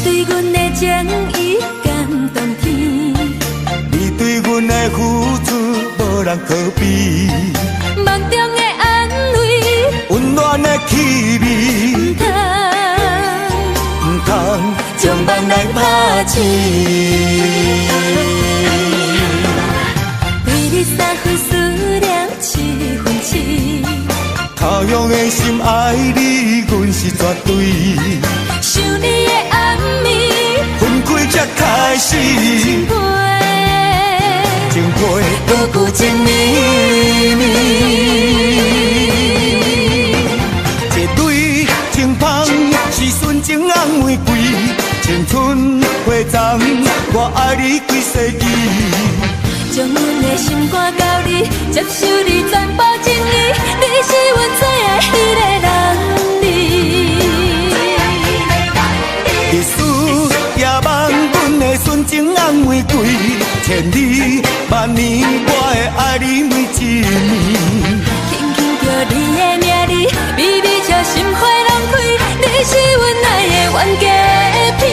对阮的情意感动天，你对阮的付出无人可比，梦中的安慰，温暖的气味，唔通将梦来拍醒。对你三分思念七分痴，他乡的心爱你，阮是绝对。想你的暗暝，分开才开始，情配不顾情绵绵。一对情芳是纯情红玫瑰，青春花丛，我爱你几世纪。将阮的心肝交你，接受你全部情意，你是阮最爱迄个人儿。日思夜梦，阮的纯情红玫瑰，千里万年，我会爱你每一年。轻轻叫你的名字，微微笑心花拢开，你是阮爱的冤家片。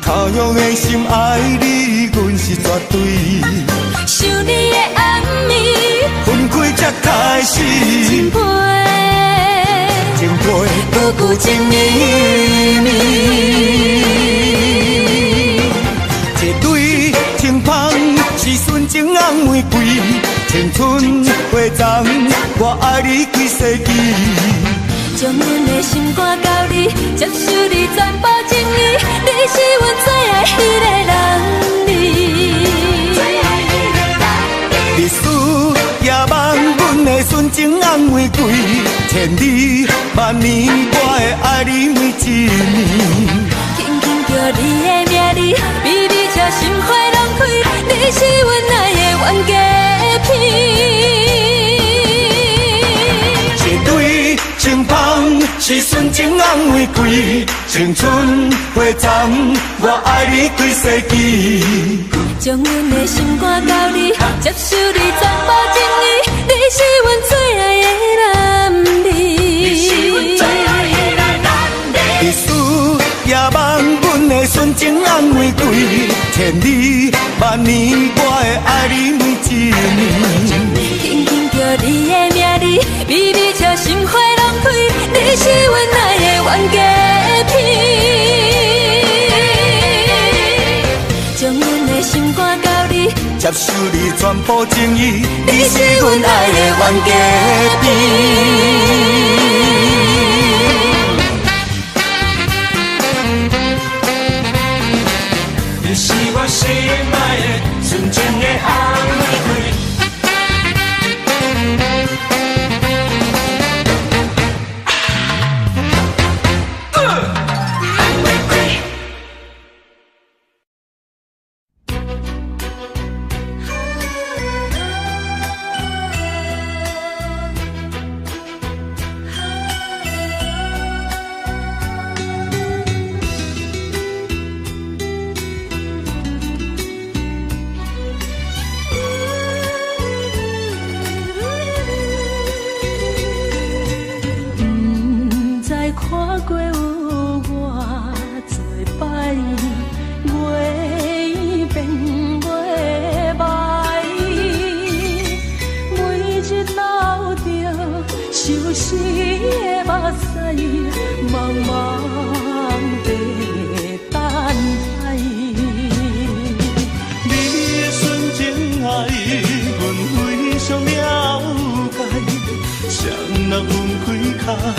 他乡的心爱你，阮是绝对。想你的暗暝，分开才开始，情配不顾情绵绵。一对情芳是纯情红玫瑰，青春花丛，我爱你几世纪。将阮的心肝交你，接受你全部情意，你是阮最爱迄个人儿。日思夜梦，阮的纯情红玫瑰，千里万年，我会爱你每一年。轻轻叫你的名字，微微笑心花拢开，你是阮爱的冤家片。情芳是纯情红玫瑰，青春花丛，我爱你几世纪。将阮的心肝交你，接受你全部情意，你是阮最爱的男儿。日思夜梦，阮的纯情红玫瑰，千里万年，我会爱你每一年。轻轻叫你的名字，微微笑心花拢开，你是阮爱的冤家片。将阮的心肝交你，接受你全部情意，你是阮爱的冤家片。你是我心爱的纯情的红玫瑰。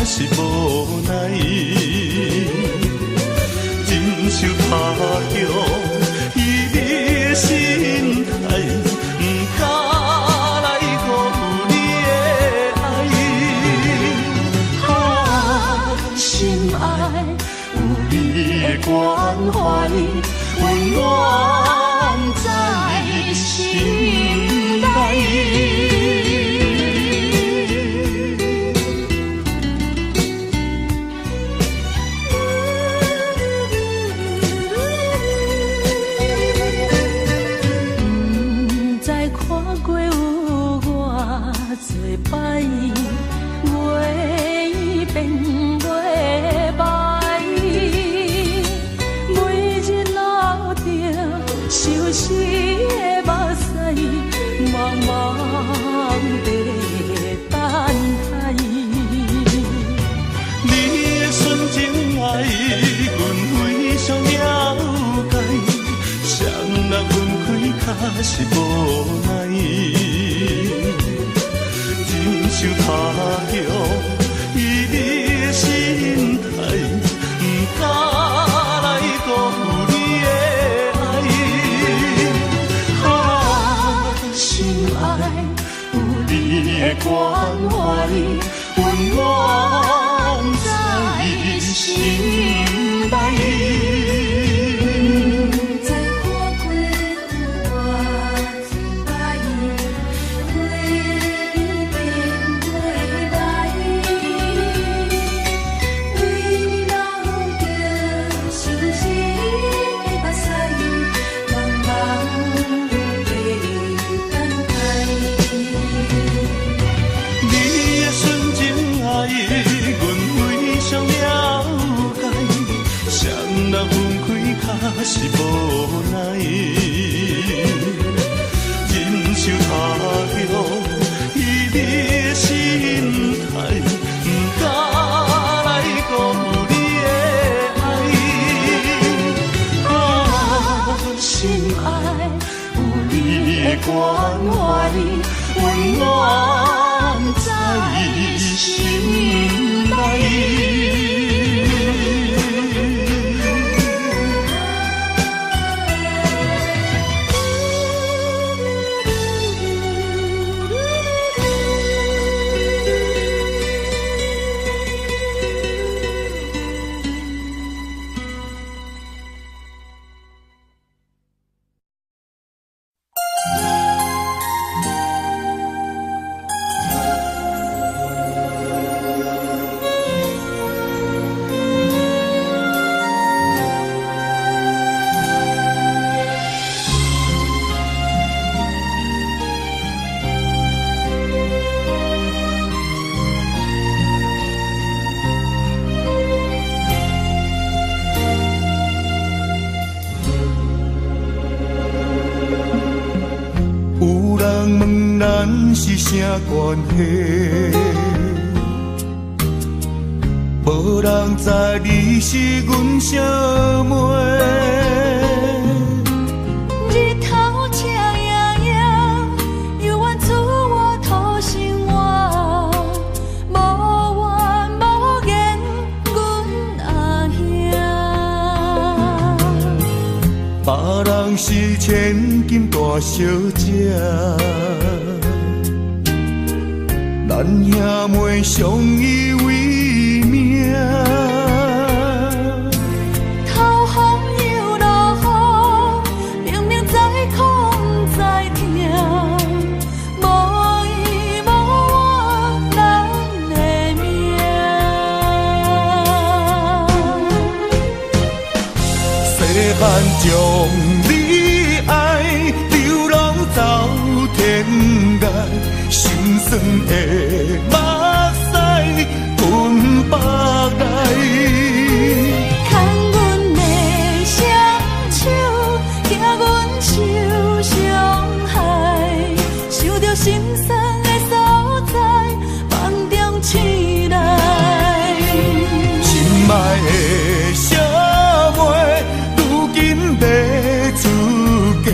是无奈，忍受他乡伊的心态，不敢来辜你的爱。啊，心爱有你的关怀，温暖在心内。摆月变月白，每日流着相思的目屎，茫茫地等待。你的纯情爱，阮非常了解，谁若分开，较是无奈。受他乡，以你的心态，不敢来辜负你的爱。啊，心爱有你的关怀，温暖在心内。是无奈，忍受他乡，以你的心态，不敢来辜负你的爱。啊，心爱有你的关怀，温暖在心内。是啥关系？无人知你是阮啥妹。日头赤影影，犹原自我土生活，无怨无言，阮阿兄。别人是千金大小姐。咱兄妹相依为命，透风又落雨，明明再苦再痛，无依无我咱的命。世间将你爱流浪走天涯。心酸的目屎吞腹来，牵阮的双手，惊阮受伤害，想着心酸的所在，梦中醒来。心爱的小妹，如今要出嫁，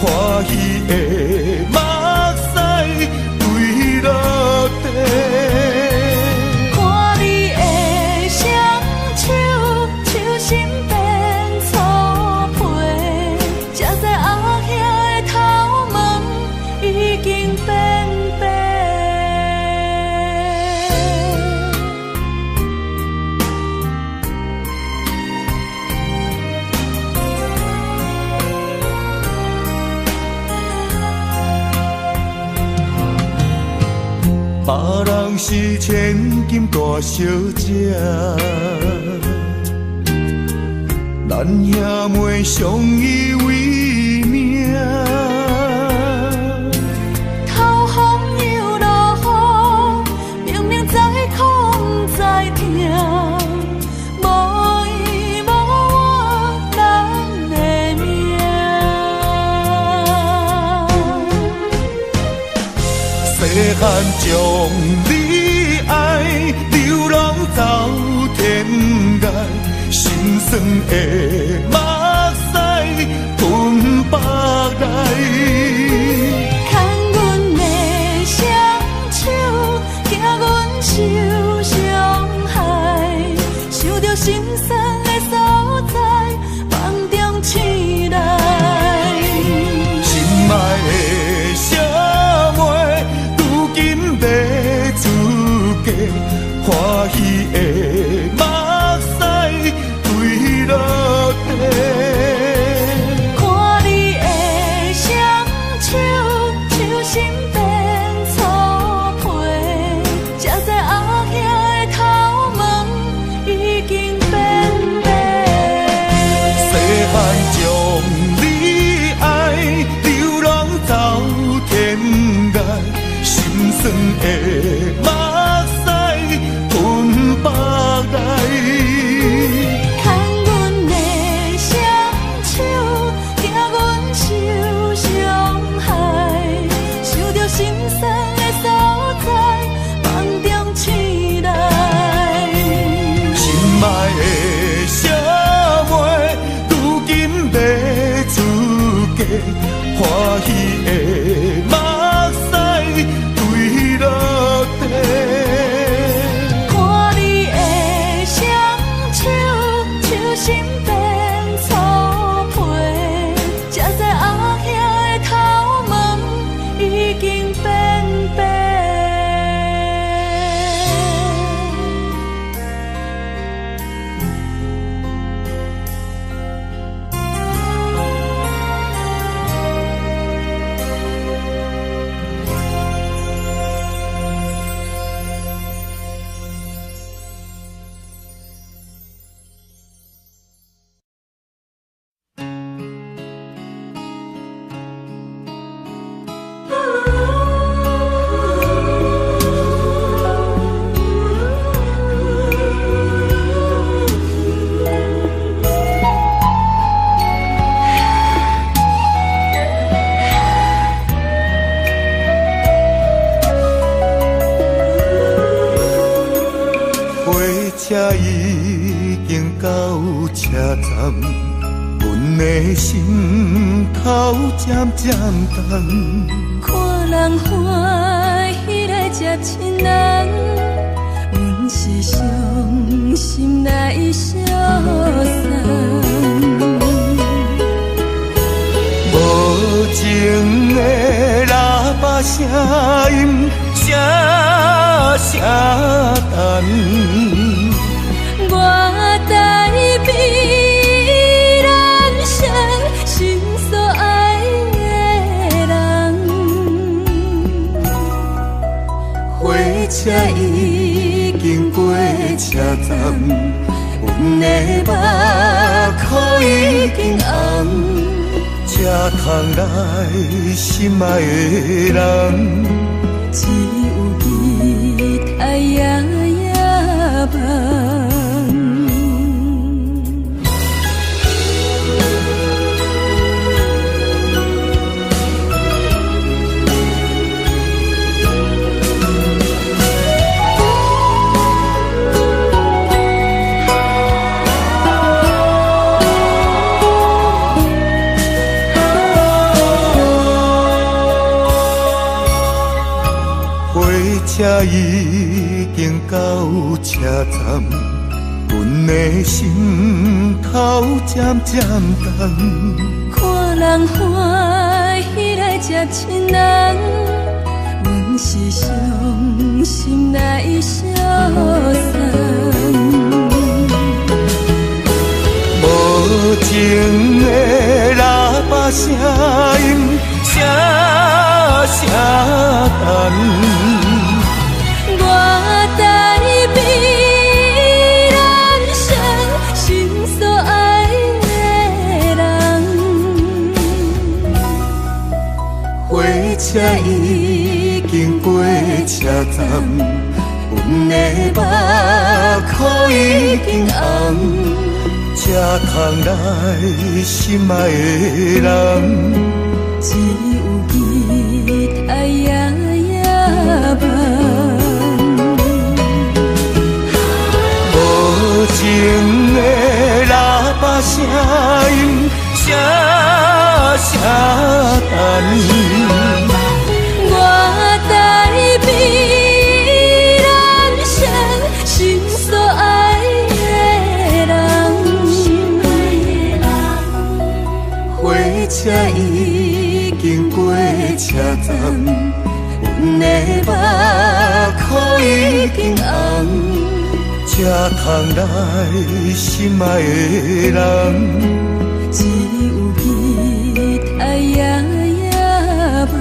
欢喜的目屎。落地，看你的双手，手心变粗皮，才知阿兄的头毛已经变白。是千金大小姐，咱兄妹相依为命。头风又落雨，明明知苦不知痛，无伊无我人的命。细汉将你爱，流浪走天涯，心酸的目屎吞腹来。牵阮的双手，惊阮受伤害，想着心酸的所在，梦中醒来。心爱的小妹，如今要出嫁，欢喜的目屎坠落地。看你的双手，手心变粗皮，才知后兄的头毛已经变白。细汉将你爱，流浪走天涯，心酸的目屎吞腹来。牵阮的双手，惊阮受伤害，想着心酸的所在，梦中醒来。心爱的小妹，如今要出嫁，欢喜的目屎坠落地。看你的双手，手心变粗皮，才知后兄的头毛已经变白。车已经到车站，阮的心头渐渐重。看人欢喜来接亲人，阮是伤心来消散。无情的喇叭声音，声声等。我台美人生，心所爱的人。火车已经过车站，阮的目眶已经红。车窗内心爱的人，只有期待夜夜梦。车已经到车站，阮的心头渐渐重。看人欢喜来接亲人，阮是伤心来消散。无情的喇叭声音，声声等。我车已经过车站，阮的目眶已经红，才通来心爱的人，只有吉他夜夜梦。无情的喇叭声音，声声等你。我代彼人生心所爱的人，火车已经过车站，阮的目眶已经红，才通来心爱的人，只有吉他夜夜梦。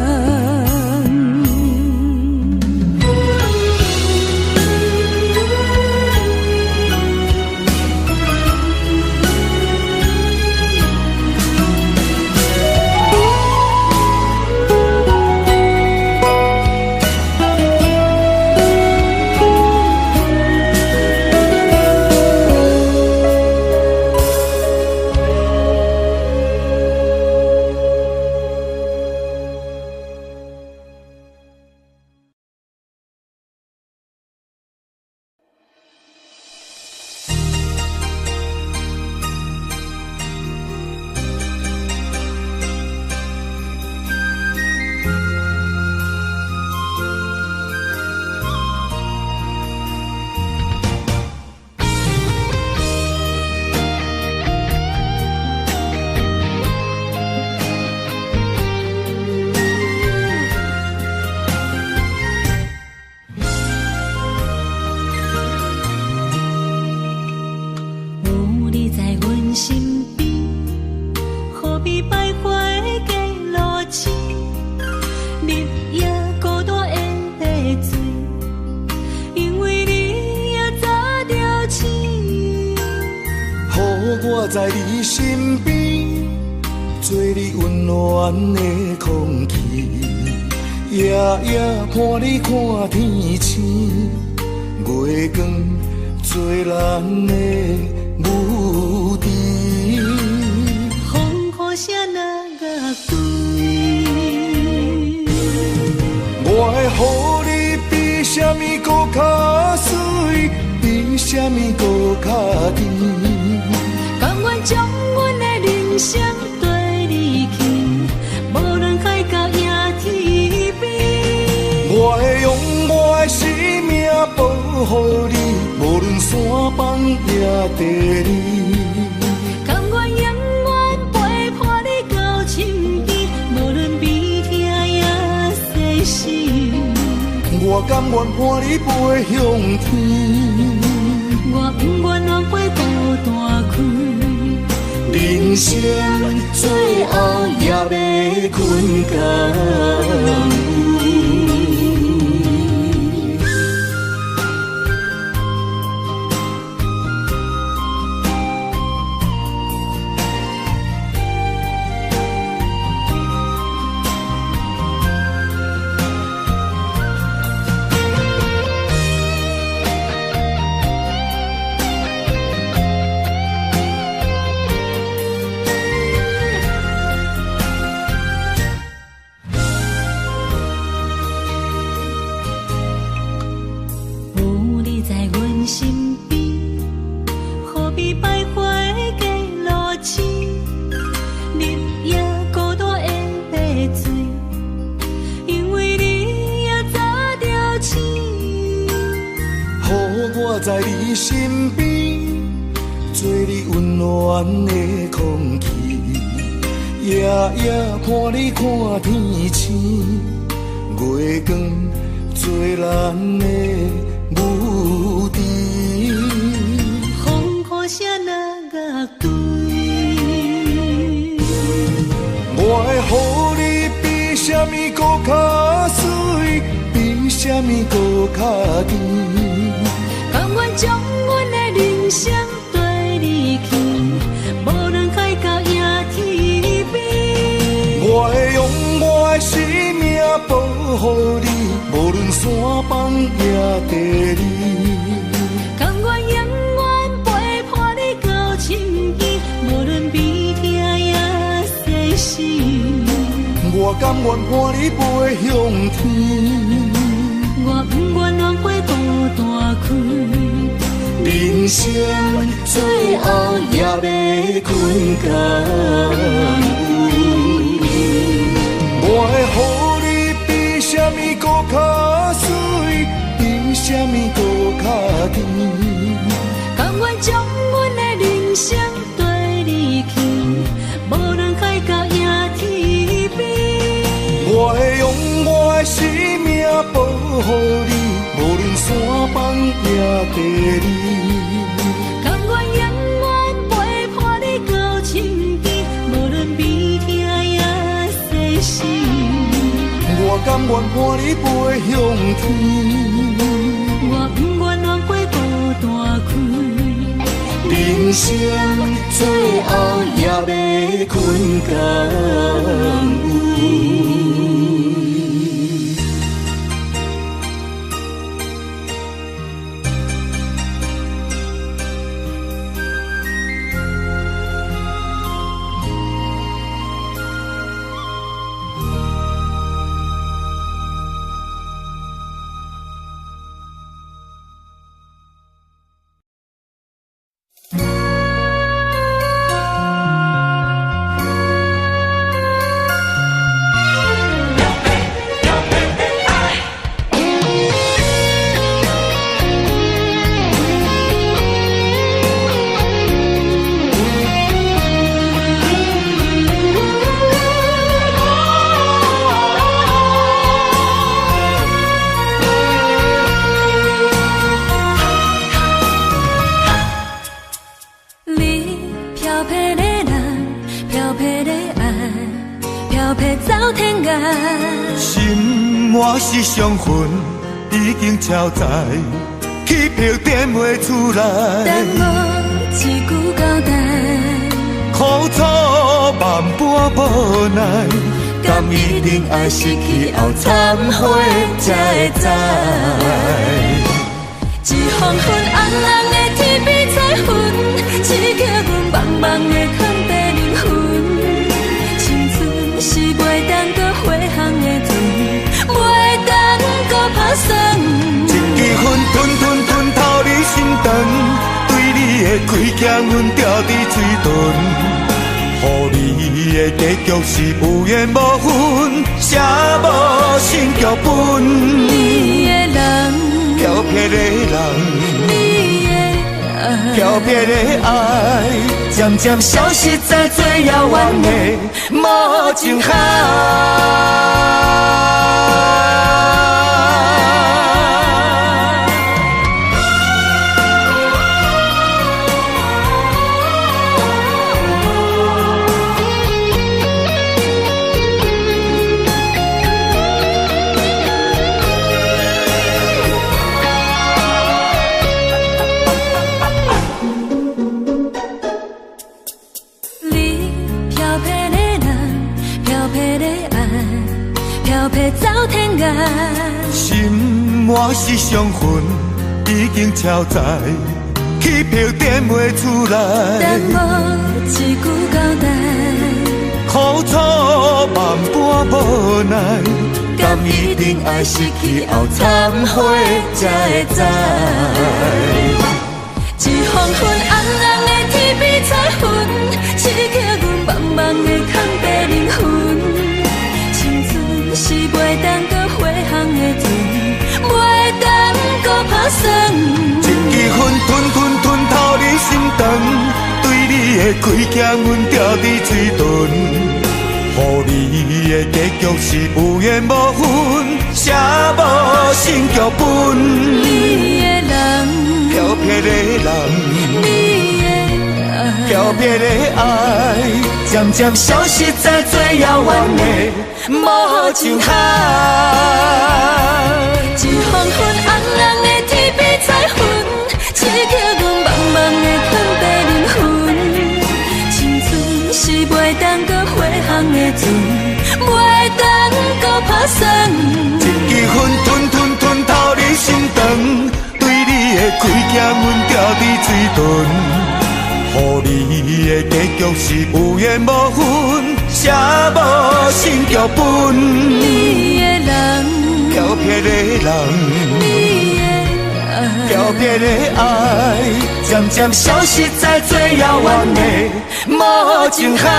我在你身边，做你温暖的空气，夜夜伴你看天星，月光做咱的母题。风雨声哪个对？我会予你比什么搁较水，比什么搁较甜。甘愿将阮的人生跟你去，无论海角也天边。我会用我的生命保护你，无论山崩也地理。甘愿永远陪伴你到身边，无论悲痛也细心。我甘愿伴你飞向天。我不愿让飞孤单开，人生最后也要困觉。在你身边，做你温暖的空气，夜夜伴你看天星，月光做咱的母题。风雨声哪个对？我会予你比什么搁较水，比什么搁较甜。甘愿将阮的人生跟你去，无论海角也天边。我会用我的生命保护你，无论山崩也地理。甘愿永远陪伴你到深更，无论悲痛也世事。我甘愿伴你飞向天，我不愿让过孤单开。人生最后也要困觉。我会予你比什么搁较水，比什么搁较甜。甘愿将阮的人生对你去，无论海角也天边。我会用我的生命保护你，无论山崩也地理。甘愿永远陪伴你到深更，无论悲痛也世事。我甘愿伴你飞向天，我不愿让过孤单开。人生最后也要困觉。心满是伤痕，已经超载，去票点袂出来。但无一句交代，苦楚万般无奈，甘一定爱失去后忏悔才会知。一黄昏红红的天边彩云，刺激阮茫茫的空白灵魂。青春是袂当搁回航的船，袂当搁打算。一支烟吞透你心肠，对你的亏欠阮掉伫嘴唇，予你的结局是有缘无分，写无新剧本。你的人。漂泊的人，你的爱，漂泊的爱，渐渐消失在最遥远的无情海。走天涯，心满是伤痕，已经超载，去票点袂出来。但无一句交代，苦楚万般无奈，甘一定爱失去后忏悔才会知。一黄昏红红的天边彩云，刺激阮茫茫的空白灵魂。是袂当搁回航的船，袂当搁打算。一支烟吞透你心肠，对你的亏欠阮掉伫嘴唇，予你的结局是有缘无分，写无新剧本。你的人，漂泊的人，你的爱，漂泊的爱，渐渐消失在最遥远的无情海。一黄昏红红的天边彩云，刺激阮茫茫的空白灵魂。青春是袂当搁回航的船，袂当搁打酸。一支烟吞吞吞透你心肠，对你的开镜阮掉伫水遁，予你的结局是有缘无分，写无新剧本。你的人，漂泊的人。漂泊的爱，渐渐消失在最遥远的无情海。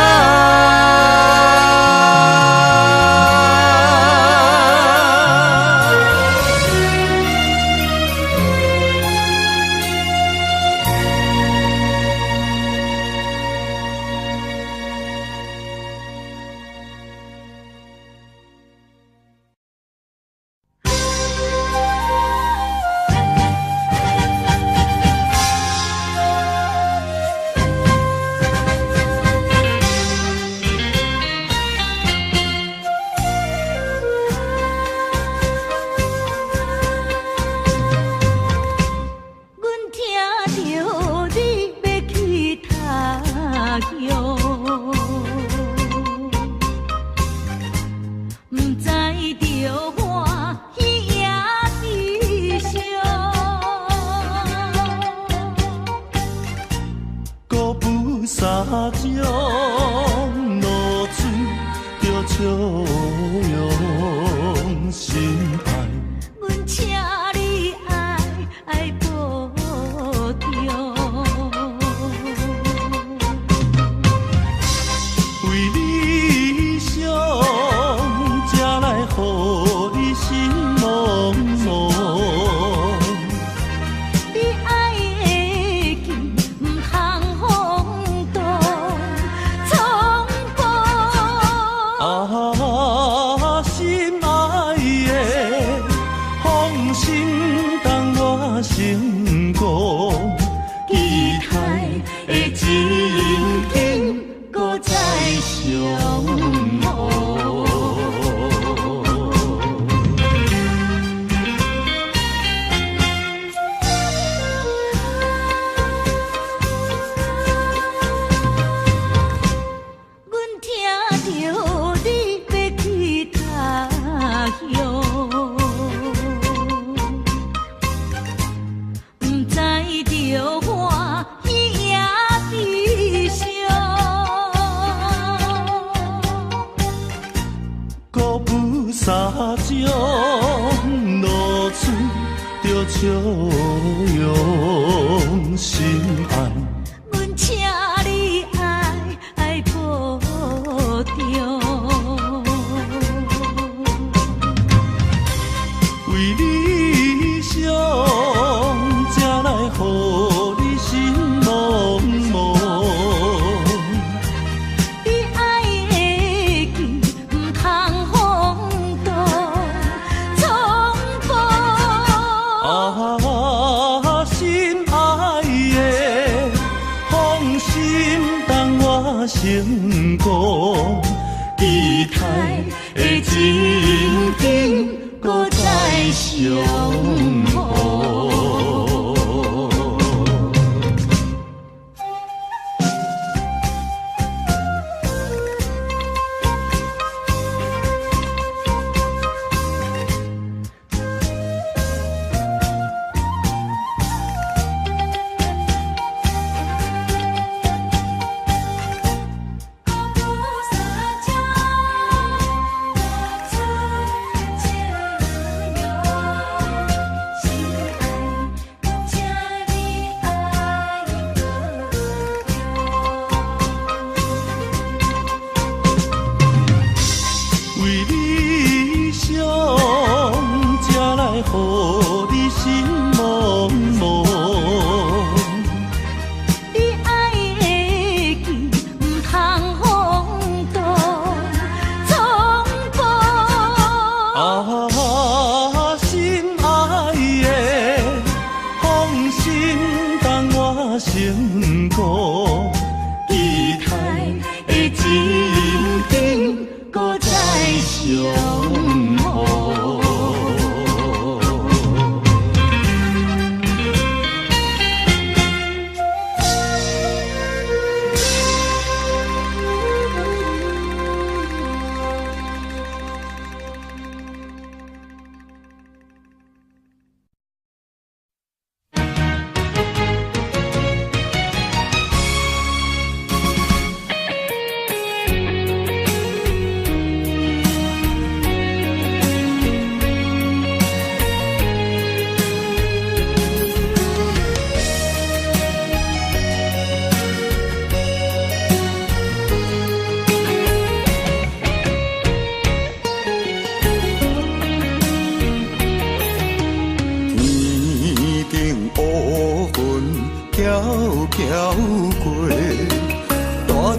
想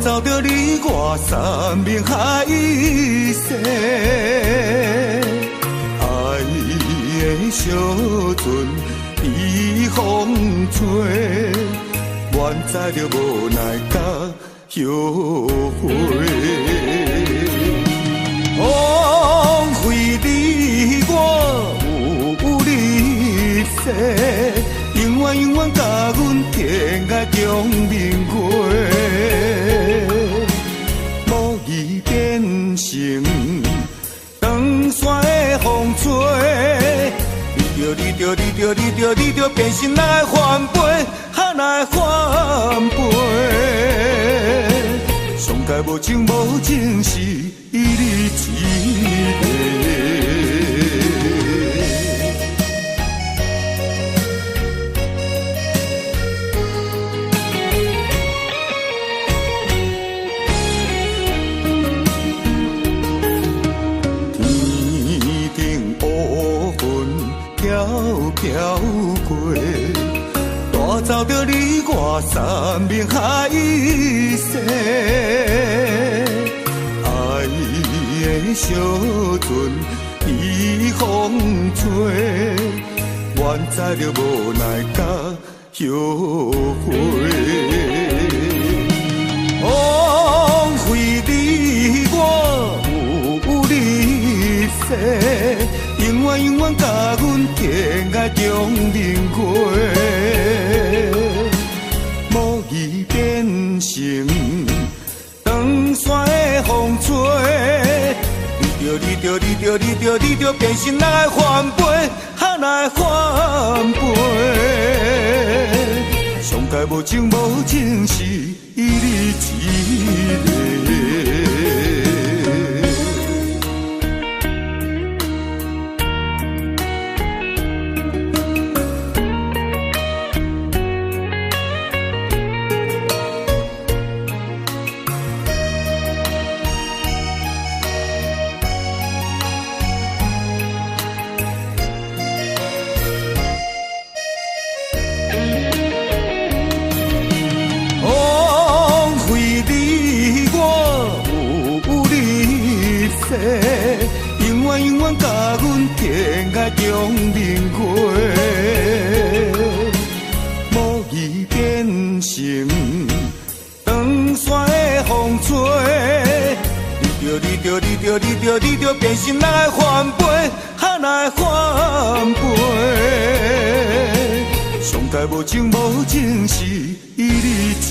走着你我山盟海誓，爱的小船被风吹，愿知着无奈甲后悔，枉费你我有你世。永远永远甲阮天涯共明月，无意变成长山的风吹。你着变心哪会翻倍，哪会翻倍？上界无情无情是你一个。飘过，带走着你我山盟海誓，爱的小船被风吹，愿知着无奈甲后悔，枉费你我有你世。永远永远甲阮天涯共明月，无意变成长山的风吹。你着变心哪会翻倍，哪会翻倍？上界无情无情是你一个。永远永远甲阮天涯共明月，无意变成长山的风吹。你着变心哪会翻倍，哪会翻倍？上界无情无情是你一个。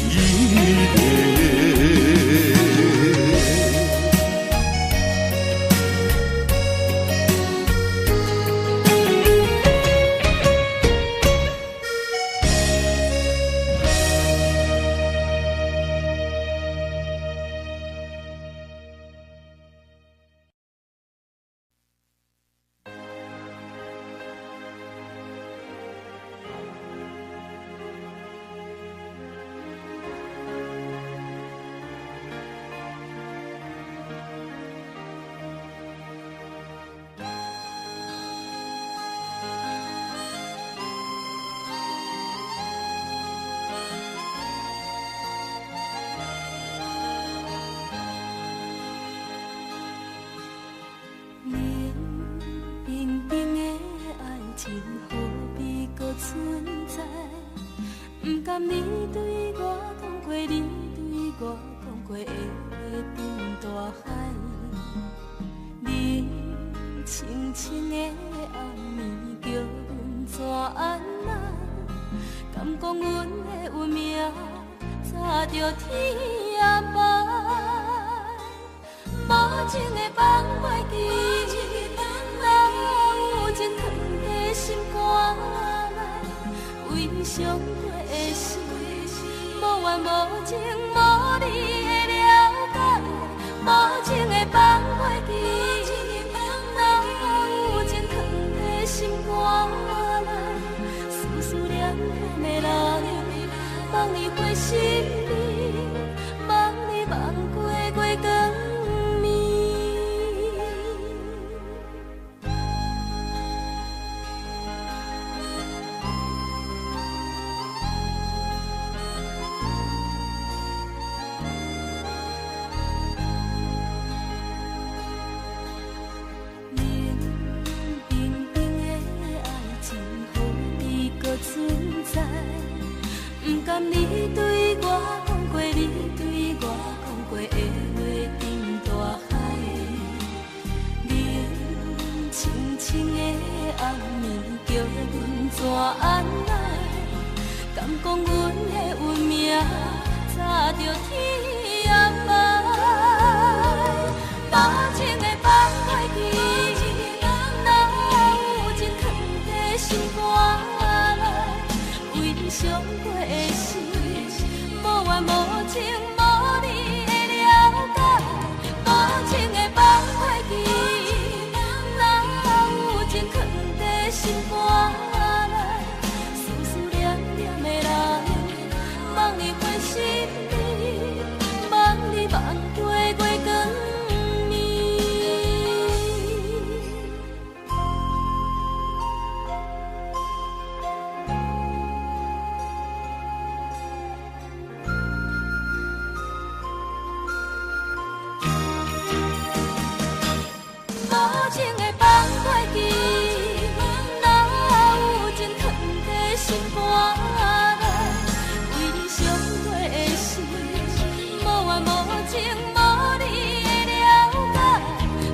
缘无情无你的了解，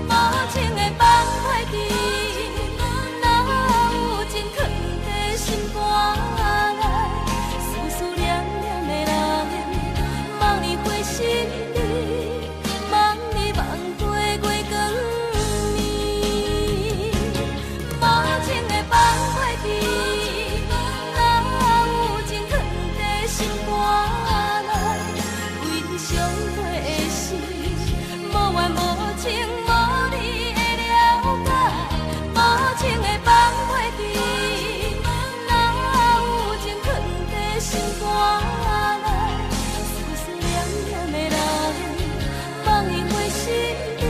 无情的放袂记，哪有情藏在心肝内，思思念念的人，望你回心里，望你望过月光暝，无情的放袂记，哪有情藏在心肝内，为你相对的是无缘无情无你的了解，无情的放袂记，哪有情藏在心肝内，思思念念的人，望你回心里，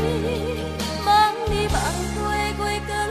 望你望过月光暝。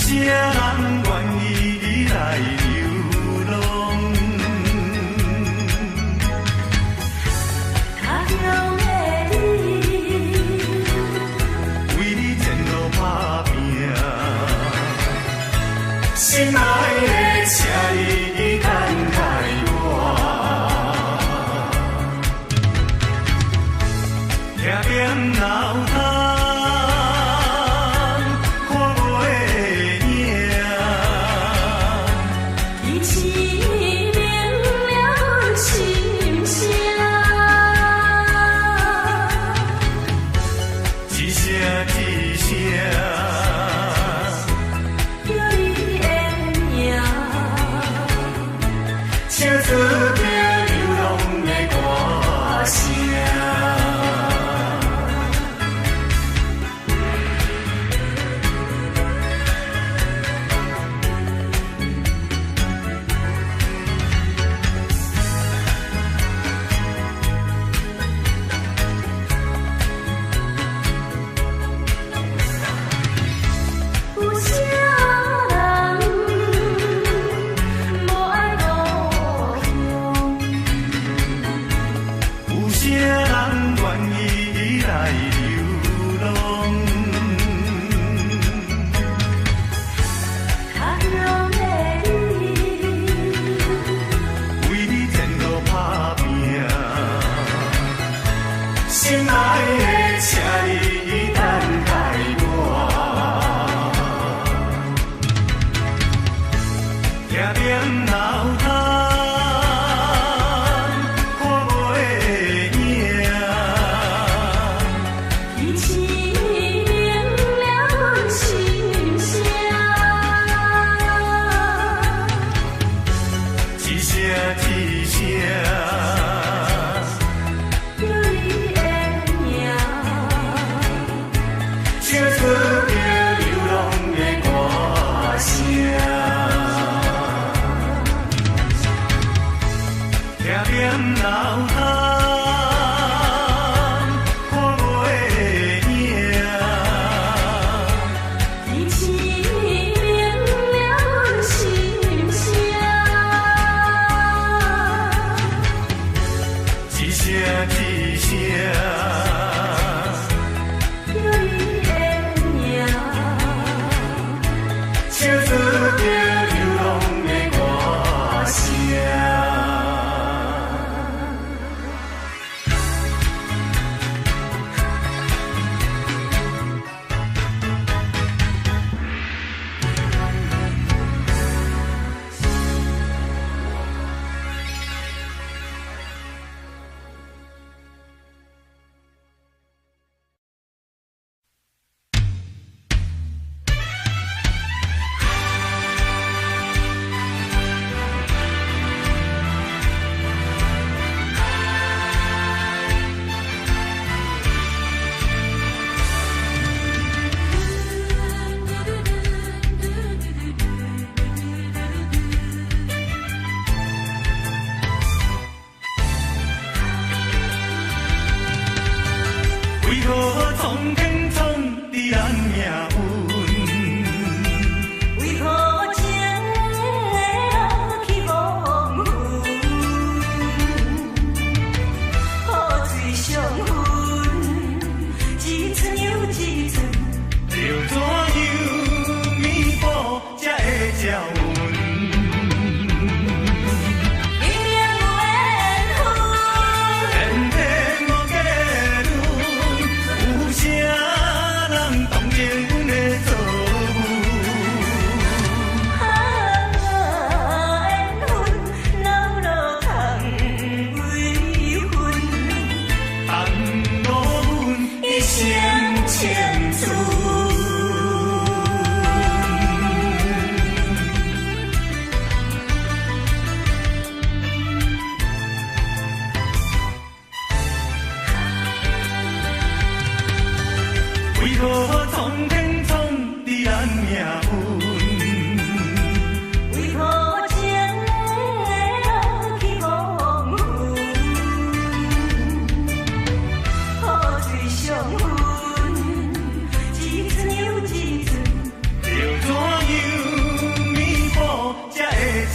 啥人愿意来流浪？他乡的你，为你前路打拼，心爱的车你等待我，点点脑汤。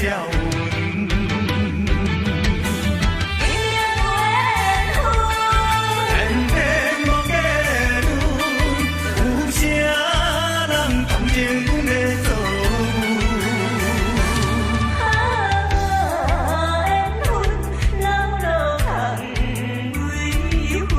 才稳。缘天无结论，有啥人同情阮的错误？缘分老路空为分，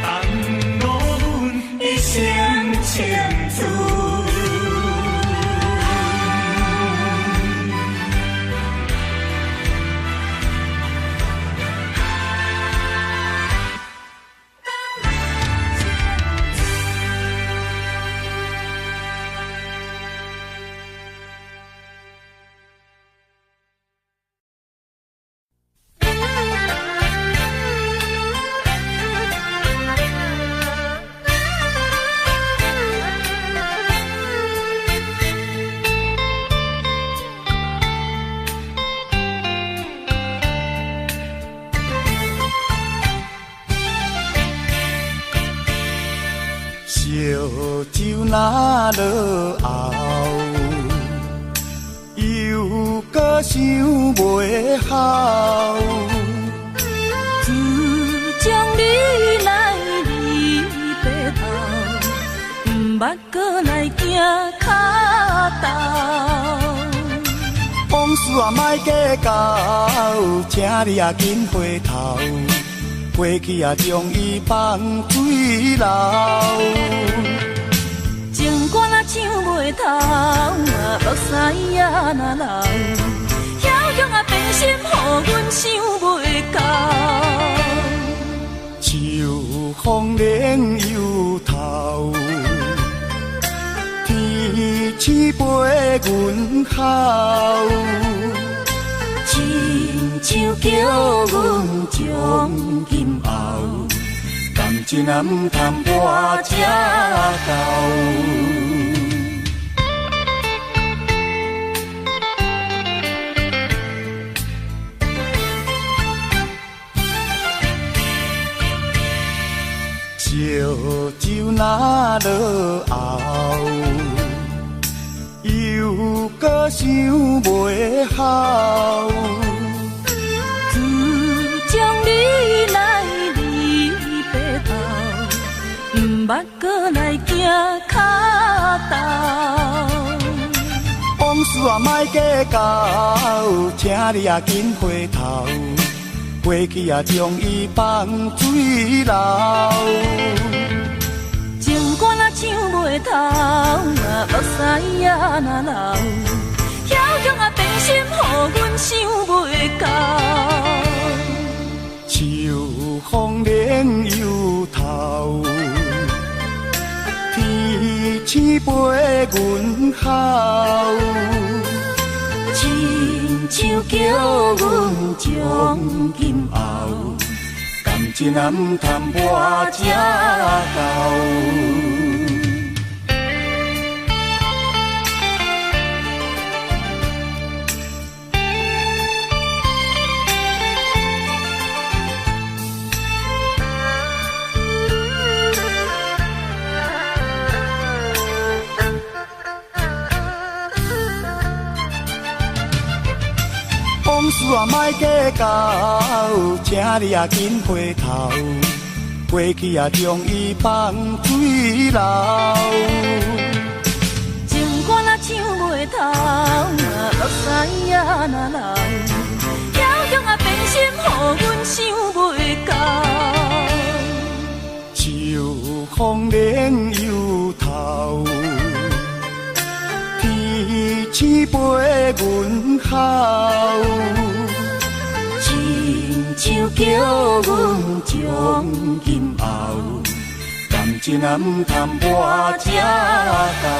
但我阮一生情存。烧酒若落后，又搁想袂好。自从你来离白头，毋捌搁来行脚头。往事啊，莫计较，请你啊紧回头。过去啊，将伊放水流。情歌若唱袂透，目屎也若流，遐强啊变心，予阮想袂到。秋风冷又透，天星陪阮哭。亲像叫阮将今后，感情啊毋通破这厚。烧酒若落后，又搁想袂好。自从你来离白头，毋捌搁来行脚头。往事啊莫计较，请你啊紧回头。过去啊将伊放水流。情歌若唱袂透，目屎也若流，遐强啊变心，予阮想袂到。秋风冷又透，天星陪阮哭。亲像叫阮将今后，感情啊毋通破这厚。往事啊莫计较，请你啊紧回头。过去啊将伊放水流。情歌若唱袂透，目屎也若流，遐强啊变心，予阮想袂到。秋风冷又透，天星陪阮哭。亲像叫阮将今后，感情也唔通跋这到。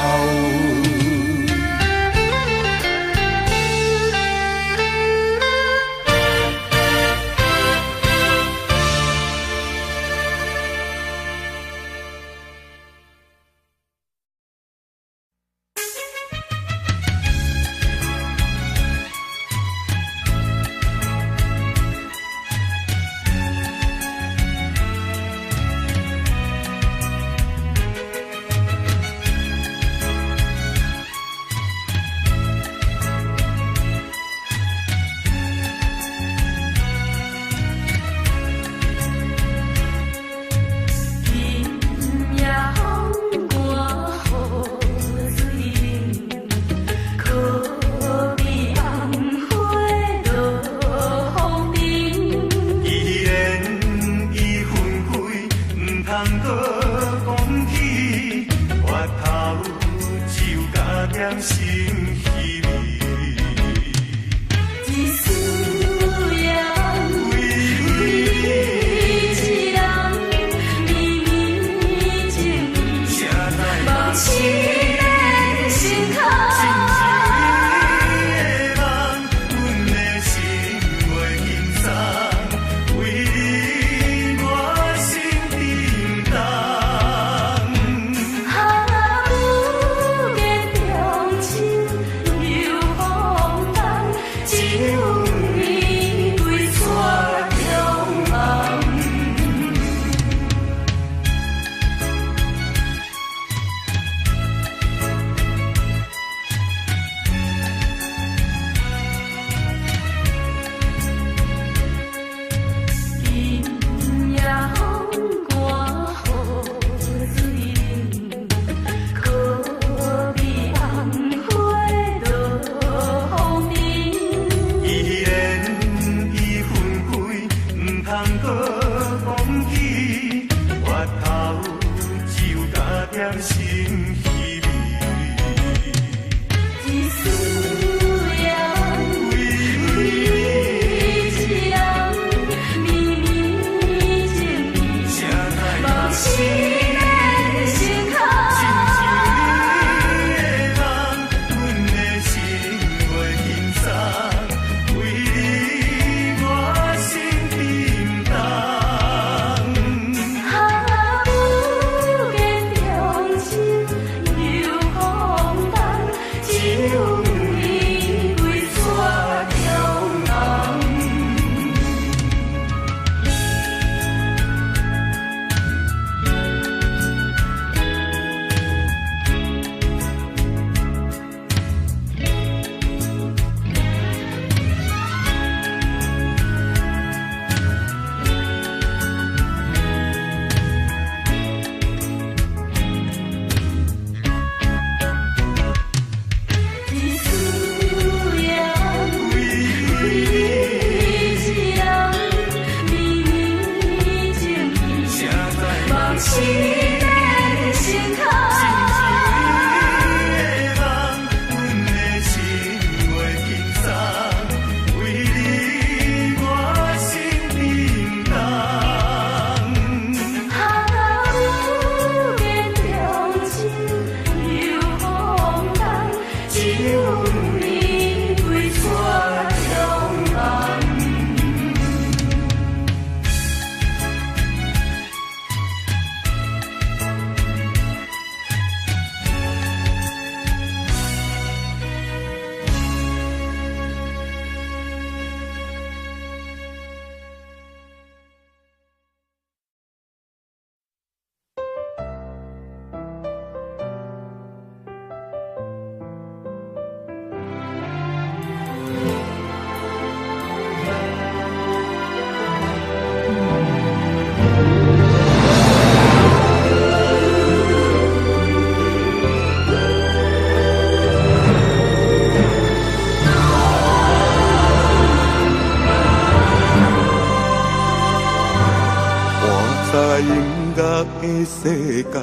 的世界，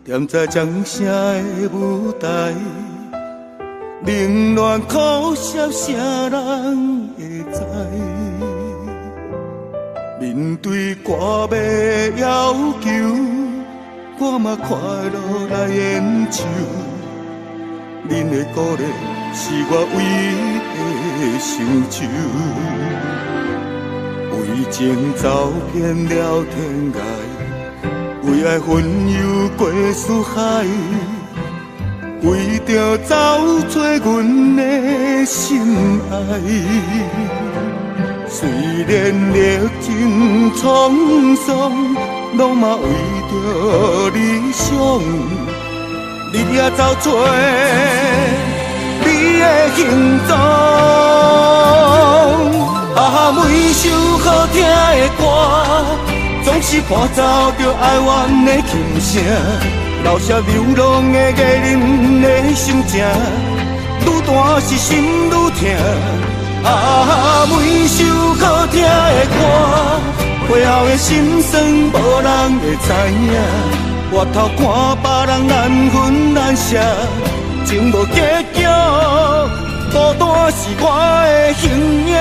踮在掌声的舞台，冷暖苦涩，谁人会知？面对歌迷要求，我嘛快乐来演唱。恁的鼓励是我唯一的成就。为情走遍了天涯，为爱魂游过四海，为着找找阮的心爱。虽然历经沧桑，拢嘛为着理想，日夜找找你的行踪。每首好听的歌，总是伴奏着哀怨的琴声，留下流浪的艺人的心情，愈大是心愈痛。每首好听的歌，背后的心酸无人会知影。回头看别人难分难舍，情无结局，孤单是我的形影。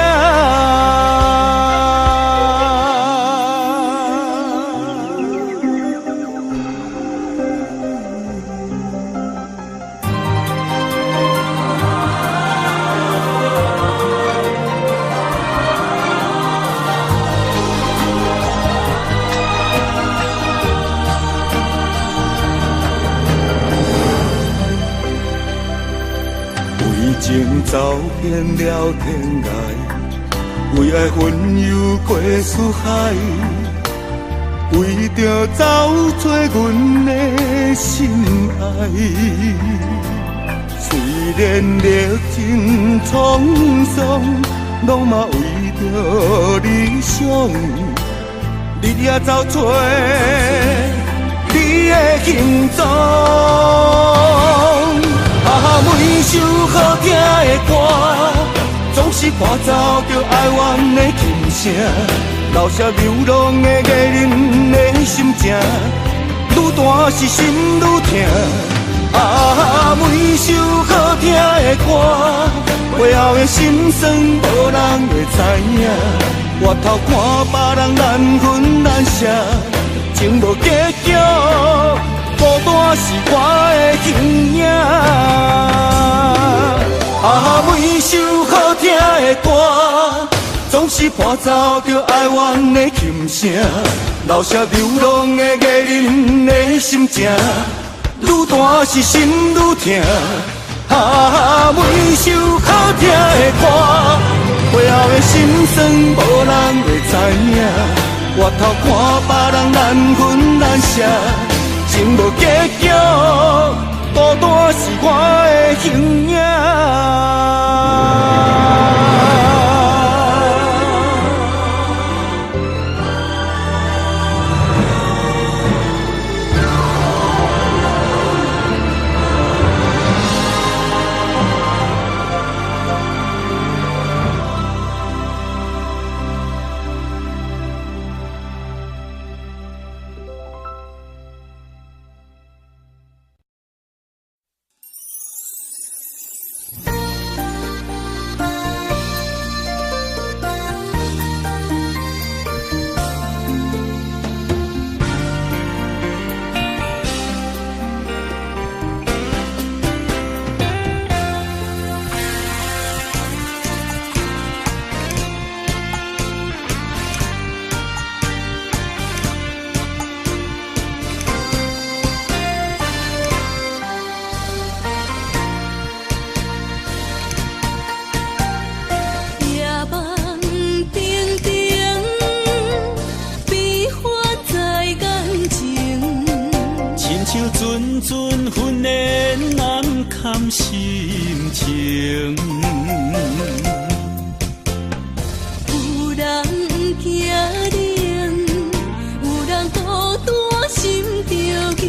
情走遍了天涯，为爱魂游过四海，为着找找阮的心爱。虽然历经沧桑，拢嘛为着理想，日夜找找你的行踪。每首好听的歌，总是伴奏着哀怨的琴声，留下流浪的艺人的心情，愈大是心愈痛。每首好听的歌，背后的心酸无人会知影。回头看别人难分难舍，情无结局，孤单是我的形影。每首好听的歌，总是伴奏着哀怨的琴声，留下流浪的艺人的心情，愈大是心愈痛。每首好听的歌，背后的心酸无人会知影。回头看别人难分难舍，情无结局，孤单是我的形影。心情，有人惊冷，有人孤单心着惊。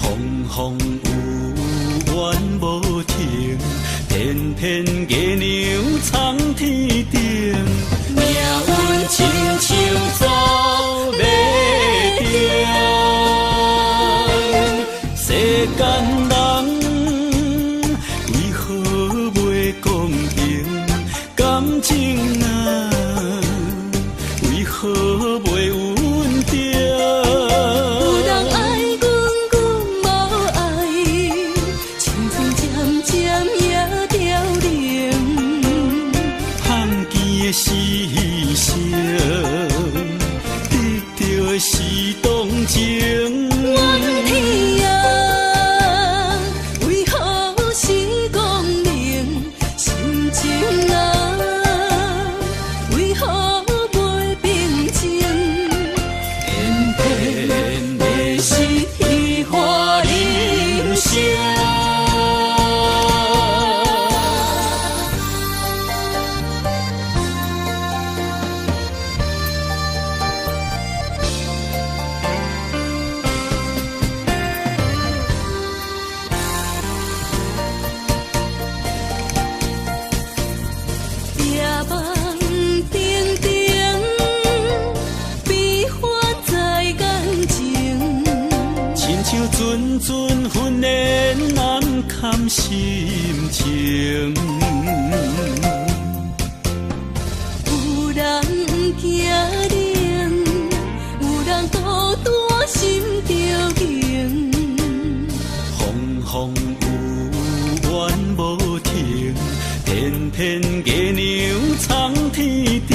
风风有怨无停，天天月亮藏天顶。命运亲像做马定，世间人。情啊，为何袂稳定？阵训练难堪心情。有人惊冷，有人孤单心着凝。风有缘无停，偏偏月娘藏天顶。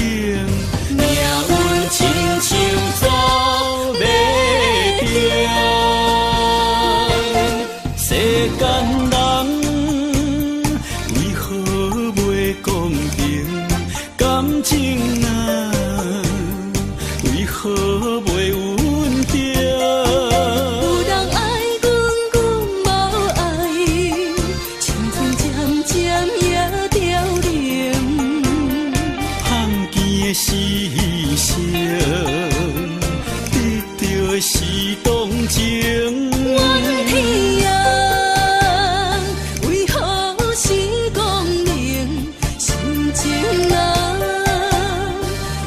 命运亲像走马灯，世间人为何袂公平？感情啊，为何袂稳定？有人爱阮，阮无爱，青春渐渐也凋零。碰见的是谁？得到的是动情。怨天啊，为何是光明？心情啊，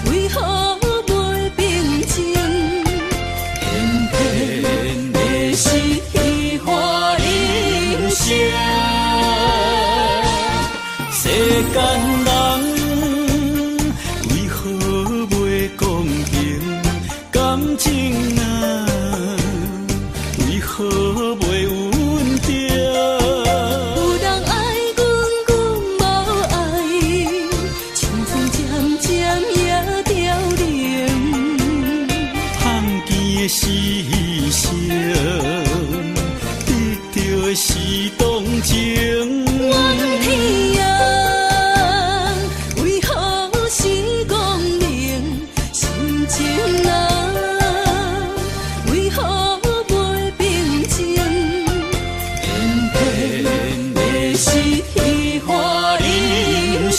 为何袂平静？偏偏的是虚华人生，世间人为何袂公平？感情啊，为何袂稳定？有人爱阮，阮无爱，青春渐渐也凋零。碰见的是谁？得到的是动情。怨天啊，为何是光明？心情啊，为何袂平静？偏偏的是虚华人生。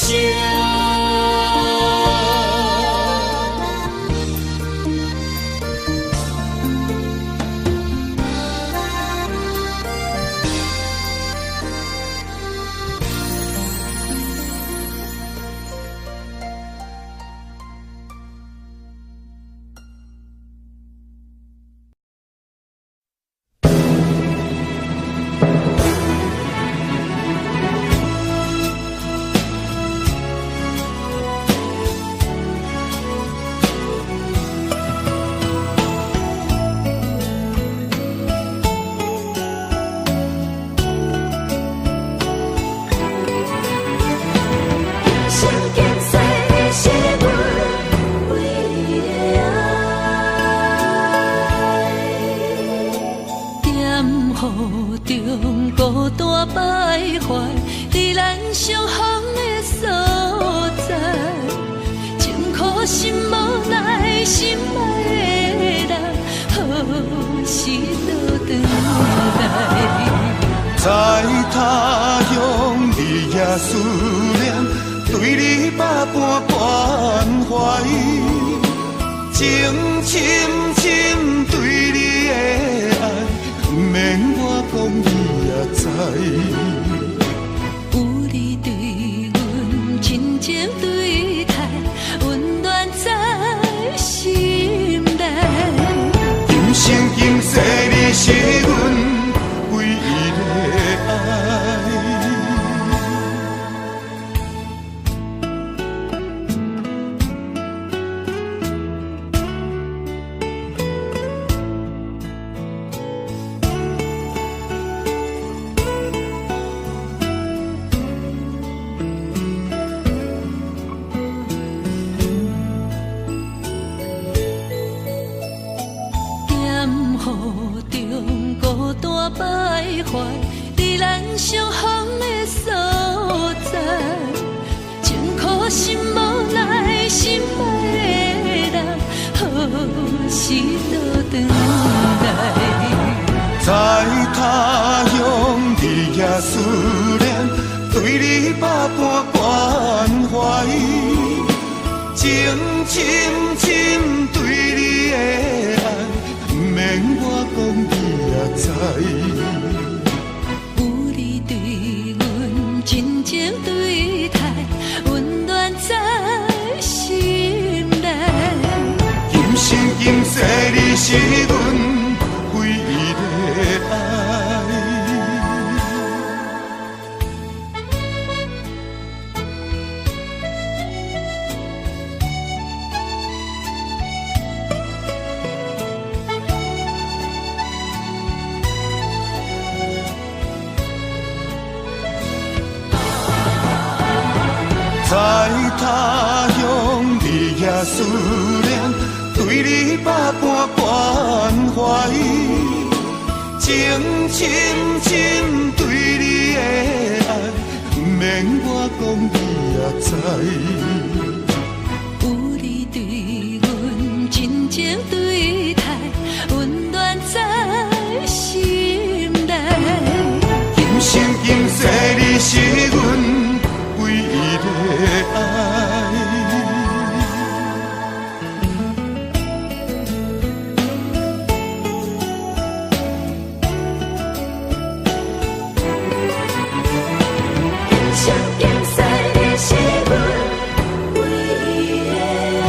心经世是阮唯一的爱，剑雨中孤单徘徊，在咱相逢的所在，情苦心无奈，心爱的人，何时倒转来？在他乡你也思念，对你百般关怀，情深深对你的爱，不免我讲你也知。有你对阮真情对待，温暖在心内。今生今世你是阮唯一的爱。剑雨中孤单徘徊，在咱相逢的所在，情苦心无奈，心爱的人，何时倒转来？在他乡你也思念，对你百般关怀，情深深对你的爱，不免我讲你也知。有你对阮真情对待，温暖在心内。今生今世你是阮唯一的爱。他乡，日夜思念，对你百般关怀，情深深对你的爱，不免我讲你也知。有你对阮真情对待，温暖在心内。今生今世你是阮唯一的爱。今生今世你是阮唯一的爱。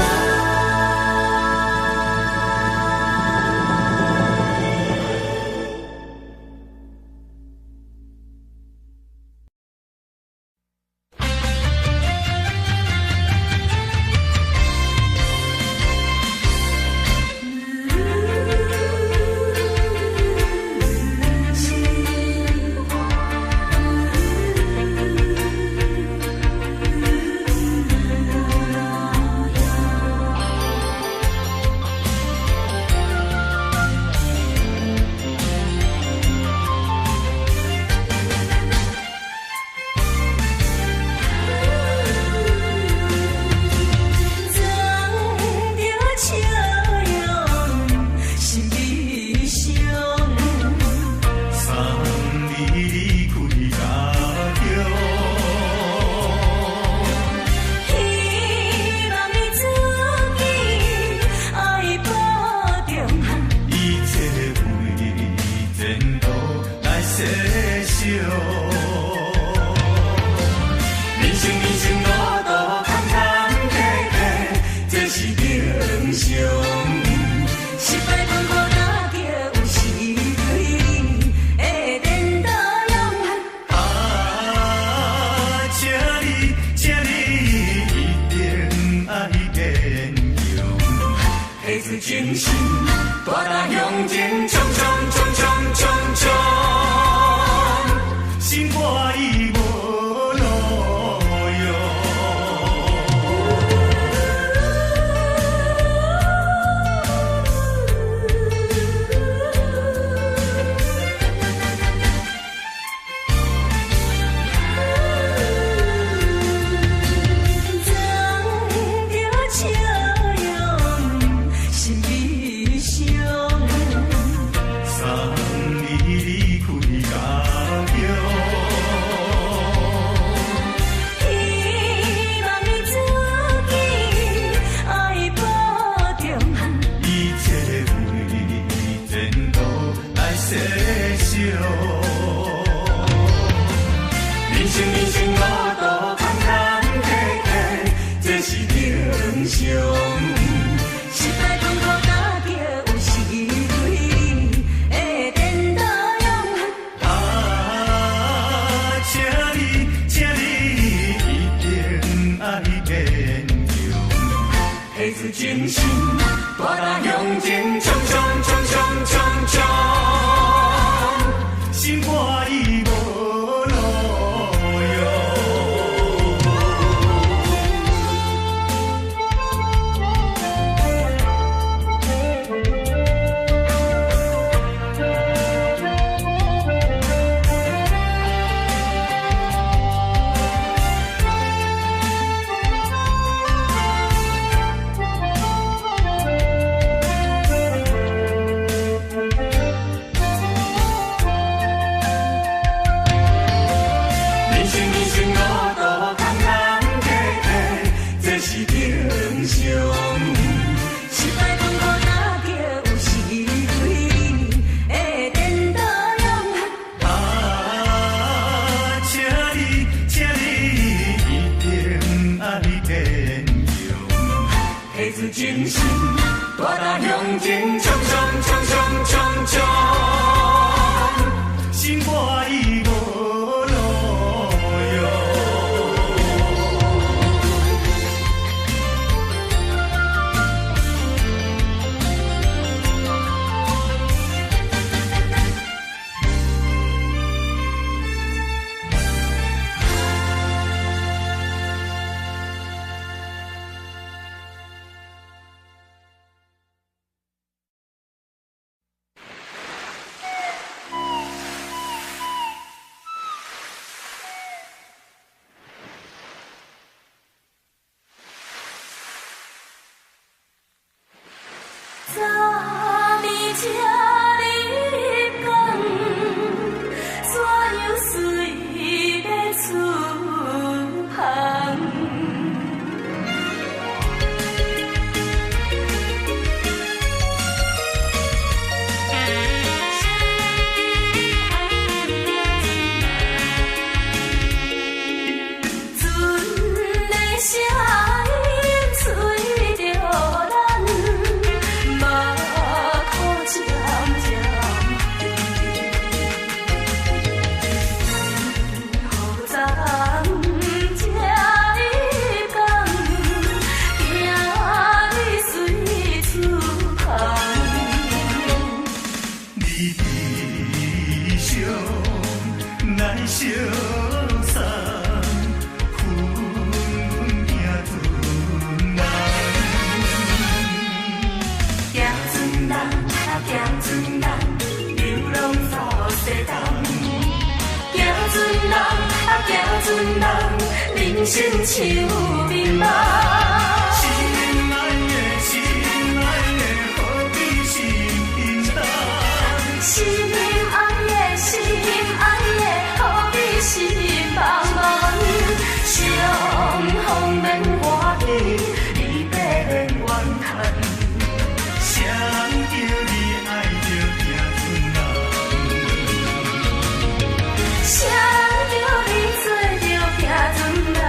精神，大大向前冲冲冲冲冲冲，心肝已无路用。精神，大大向前冲冲冲冲冲冲，心肝已无路用。精神，大大向前冲冲冲冲冲冲，心肝已无路用。人生像迷茫，心爱的，心爱的，何必心平淡？心爱的，心爱的，何必心茫茫？相逢免欢喜，离别免怨叹。谁叫你爱着行船人？谁叫你做着行船人？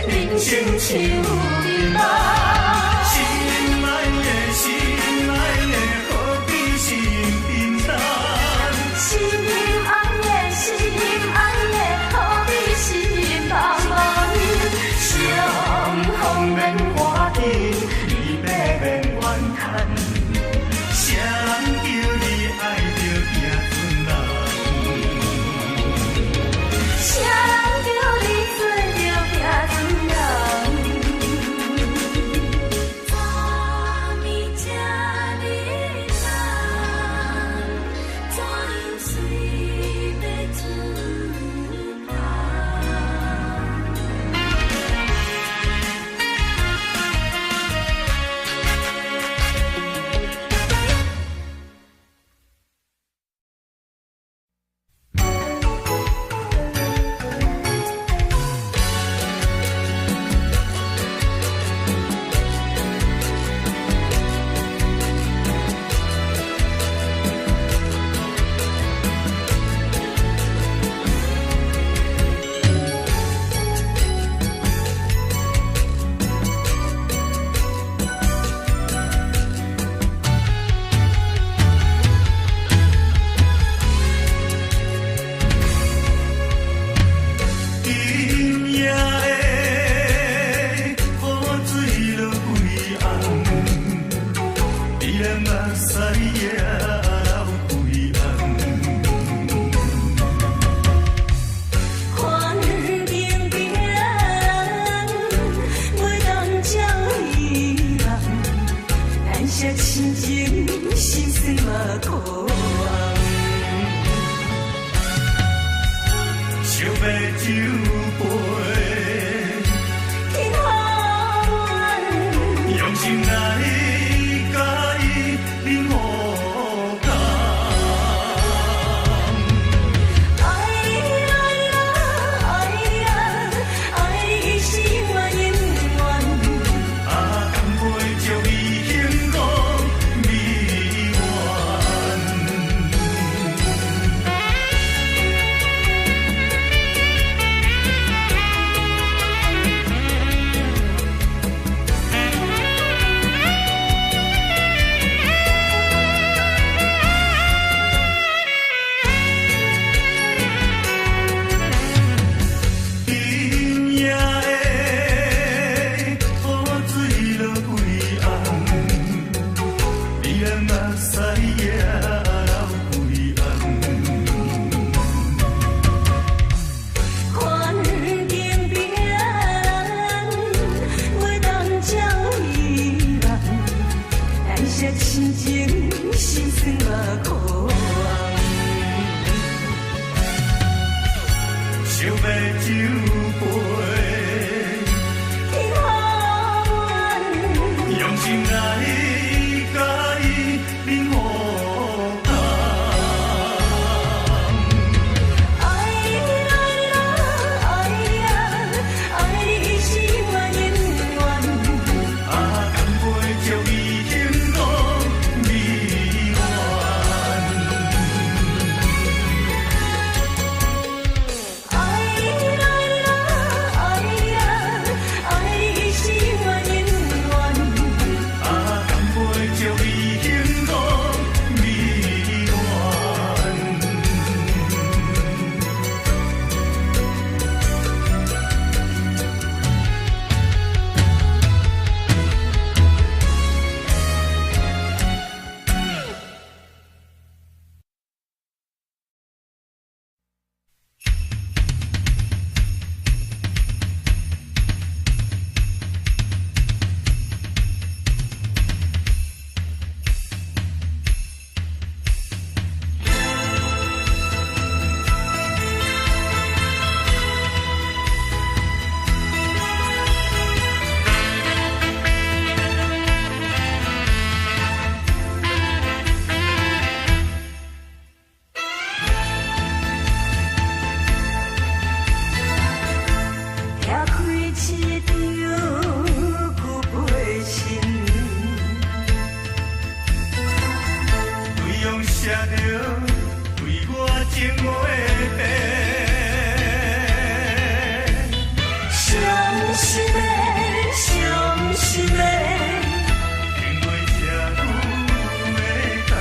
人生像迷茫，心爱的，心爱的，何必心平淡？心爱的，心爱的，何必心茫茫？相逢免欢喜，离别免怨叹。谁叫你爱着行船人？谁叫你做着行船人？酒杯，听好用心来甲伊饮予干。爱你爱你爱你爱你是我永远。啊，干杯祝伊幸福美满。爱你爱你爱你爱你是我永远。啊，干杯祝伊幸福美满。拆开一张旧背心，对用写着对我情话的伤心的，伤心的。情话这久的感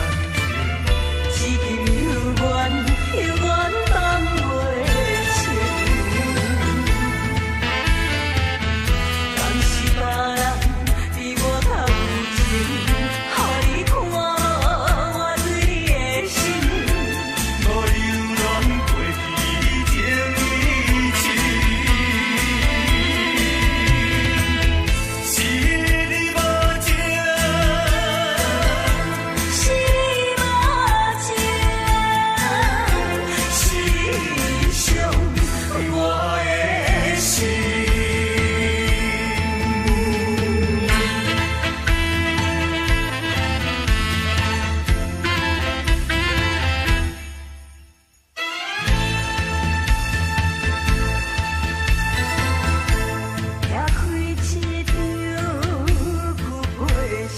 情，一句犹原犹原放袂清。敢是别人比我较有情，予你看我对你的心。无留恋过去情义情，是你无情，是无情，是伤我的心。拆开一张旧背心，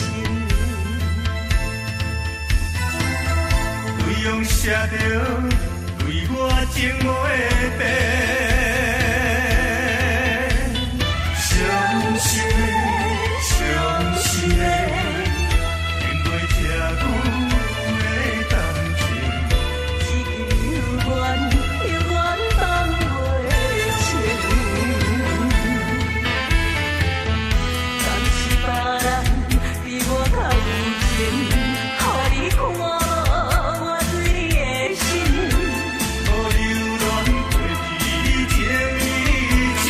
对用写着对我情话的伤心的，伤心的，情话这久的感情。一句犹原犹原放袂清。敢是别人比我较有情，予你看我对你的心。无留恋过去情义情，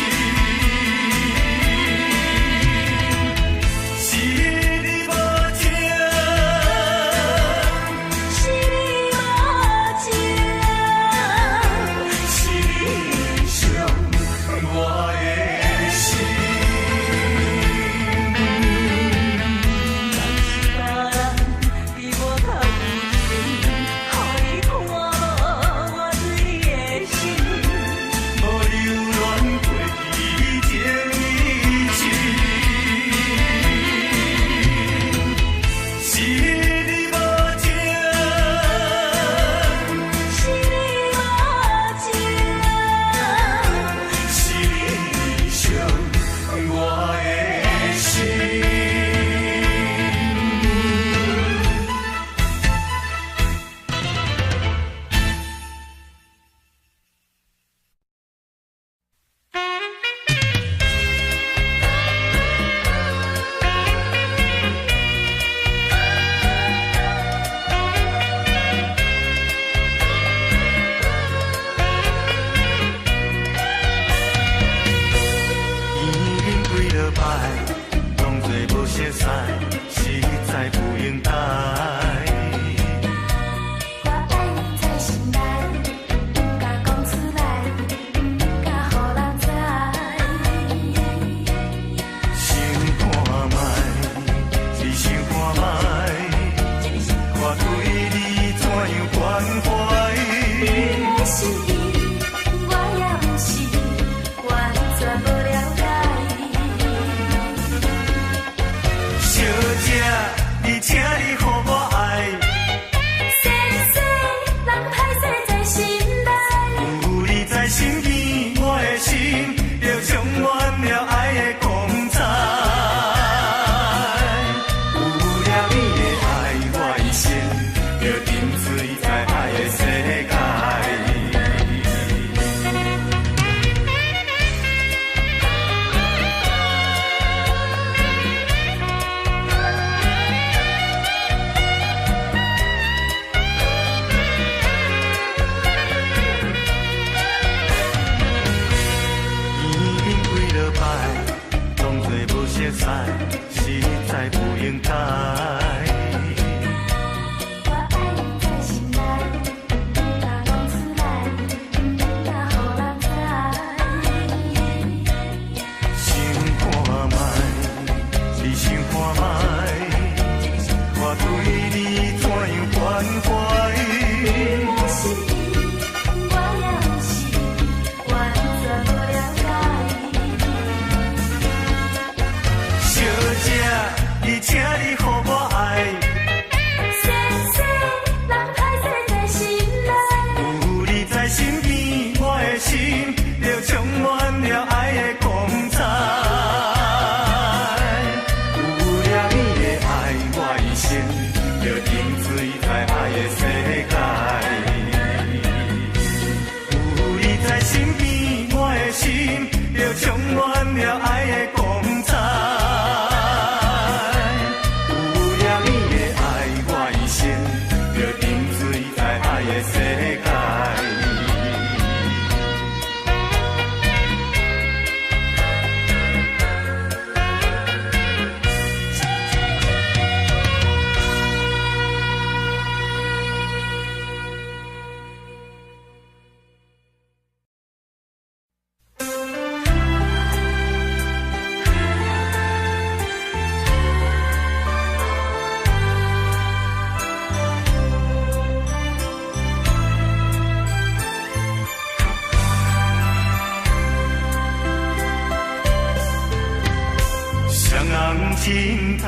枕头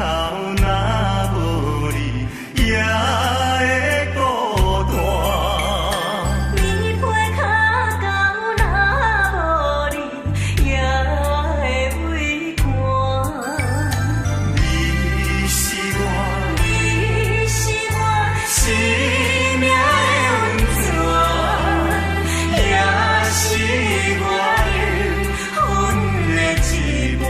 若无你，也会孤单。棉被脚到若无你，也会畏寒。你是我，你是我生命的温泉，也是我灵魂的羁绊。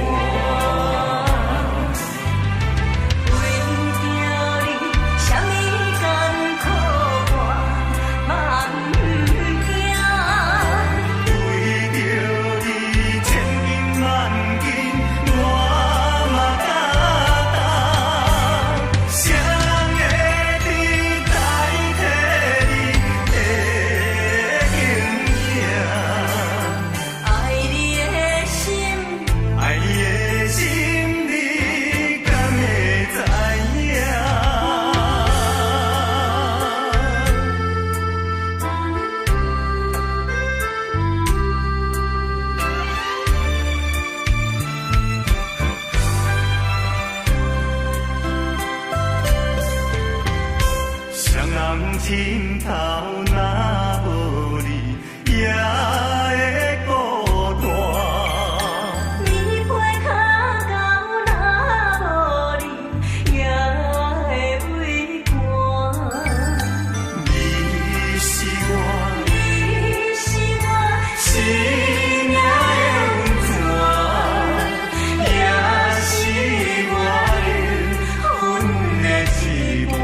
枕头若无你，也会孤单。棉被脚到若无你，也会畏寒。你是我，你是我生命的温泉，也是我灵魂的羁绊。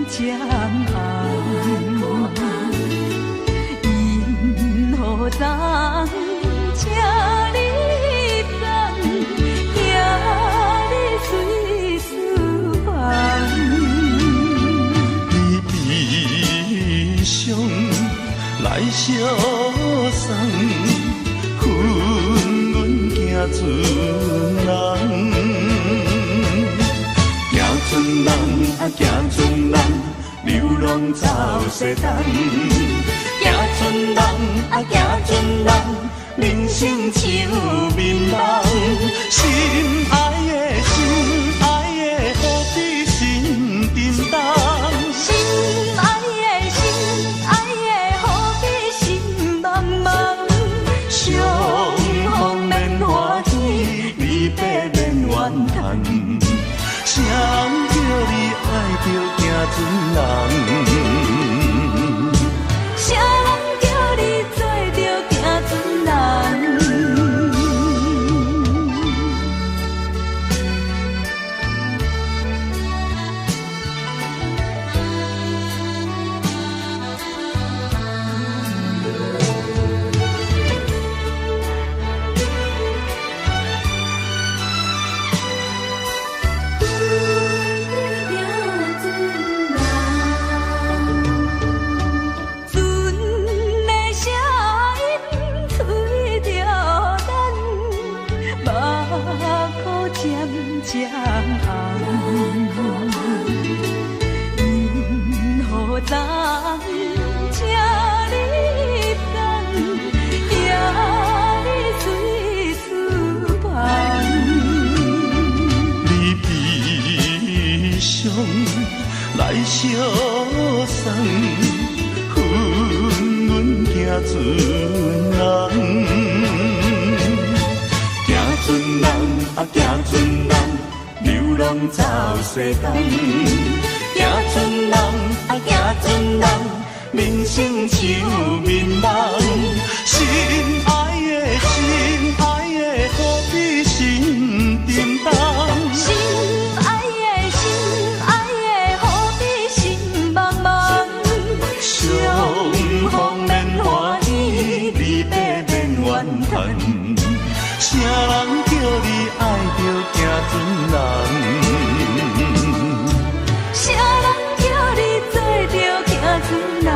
渐暗，因何当请你知？相送，阮行船人。行船人啊，行船人，流浪走西东。行船人啊，行船人，人生像眠梦。心爱的，心爱的，何必心沉重？心爱的，心爱的，何必心茫茫？相逢免欢喜，离别免怨叹。谁人叫你爱着行船人？谁人叫你做着行船人？渐红，因何昨请你等，夜里随思伴。你悲伤来相送，阮行船人。行船人啊，行船人，流浪走西东。行船人啊，行船人，人生像眠梦。心爱的，心爱的，何必心沉重？心爱的，心爱的，何必心茫茫？相逢免欢喜，离别免怨叹。谁人叫你爱着行船人？谁人叫你做着行船人？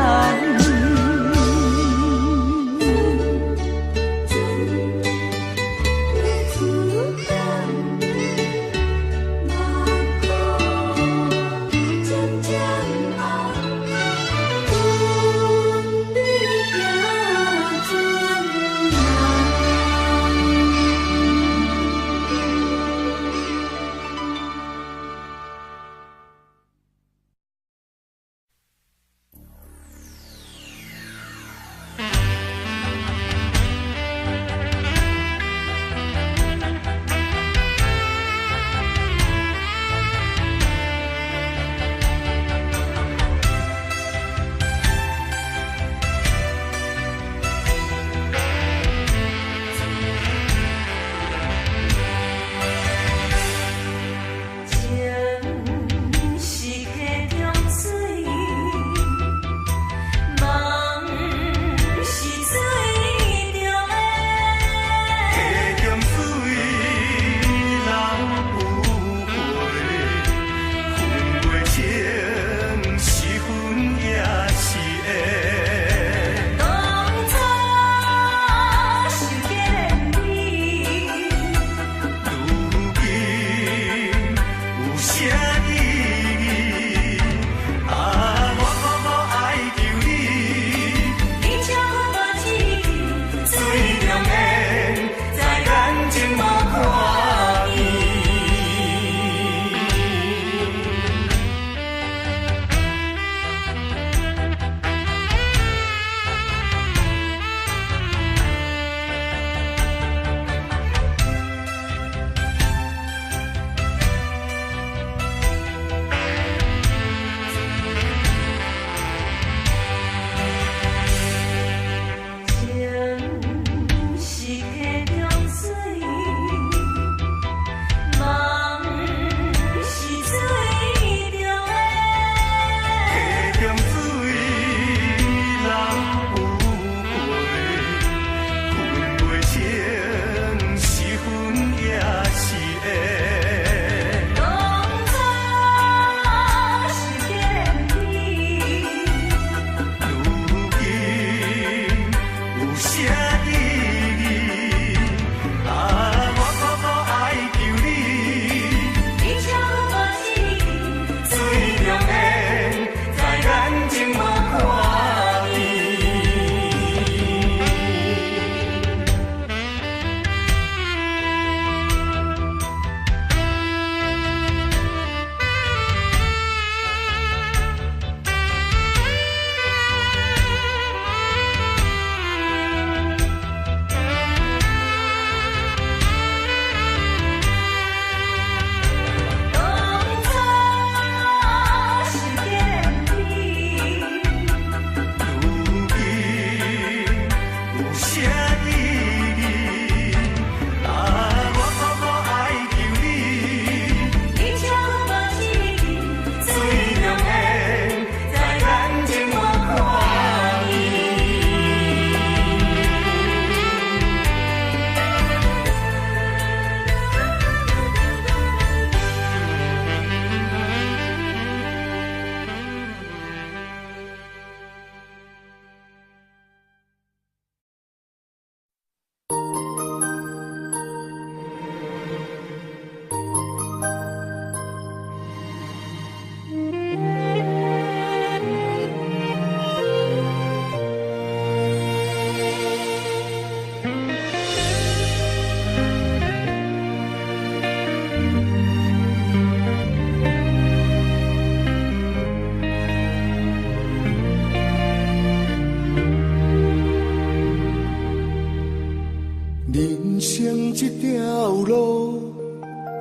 这条路，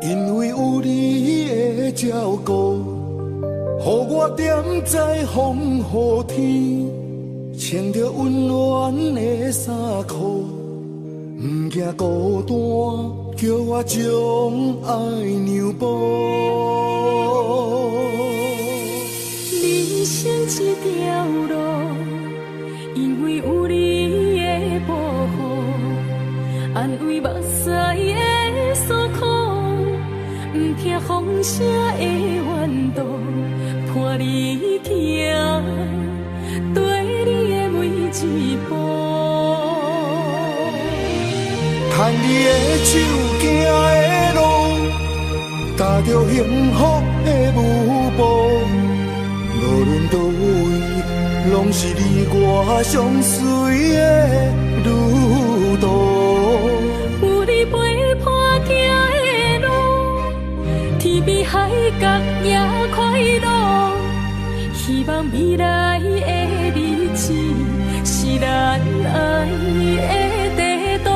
因为有你的照顾，予我踮在风雨天，穿着温暖的衫裤，不惊孤单，叫我将爱让步。人生这条路，因为有你的保护，安慰目屎的诉苦，不听风声的怨毒，伴你行，对你的每一步。牵你的手行的路，踏着幸福的舞步，无论倒位，拢是你我相随的旅途。有你陪伴行的路，天边海角也快乐。希望未来的日子是咱爱的地图。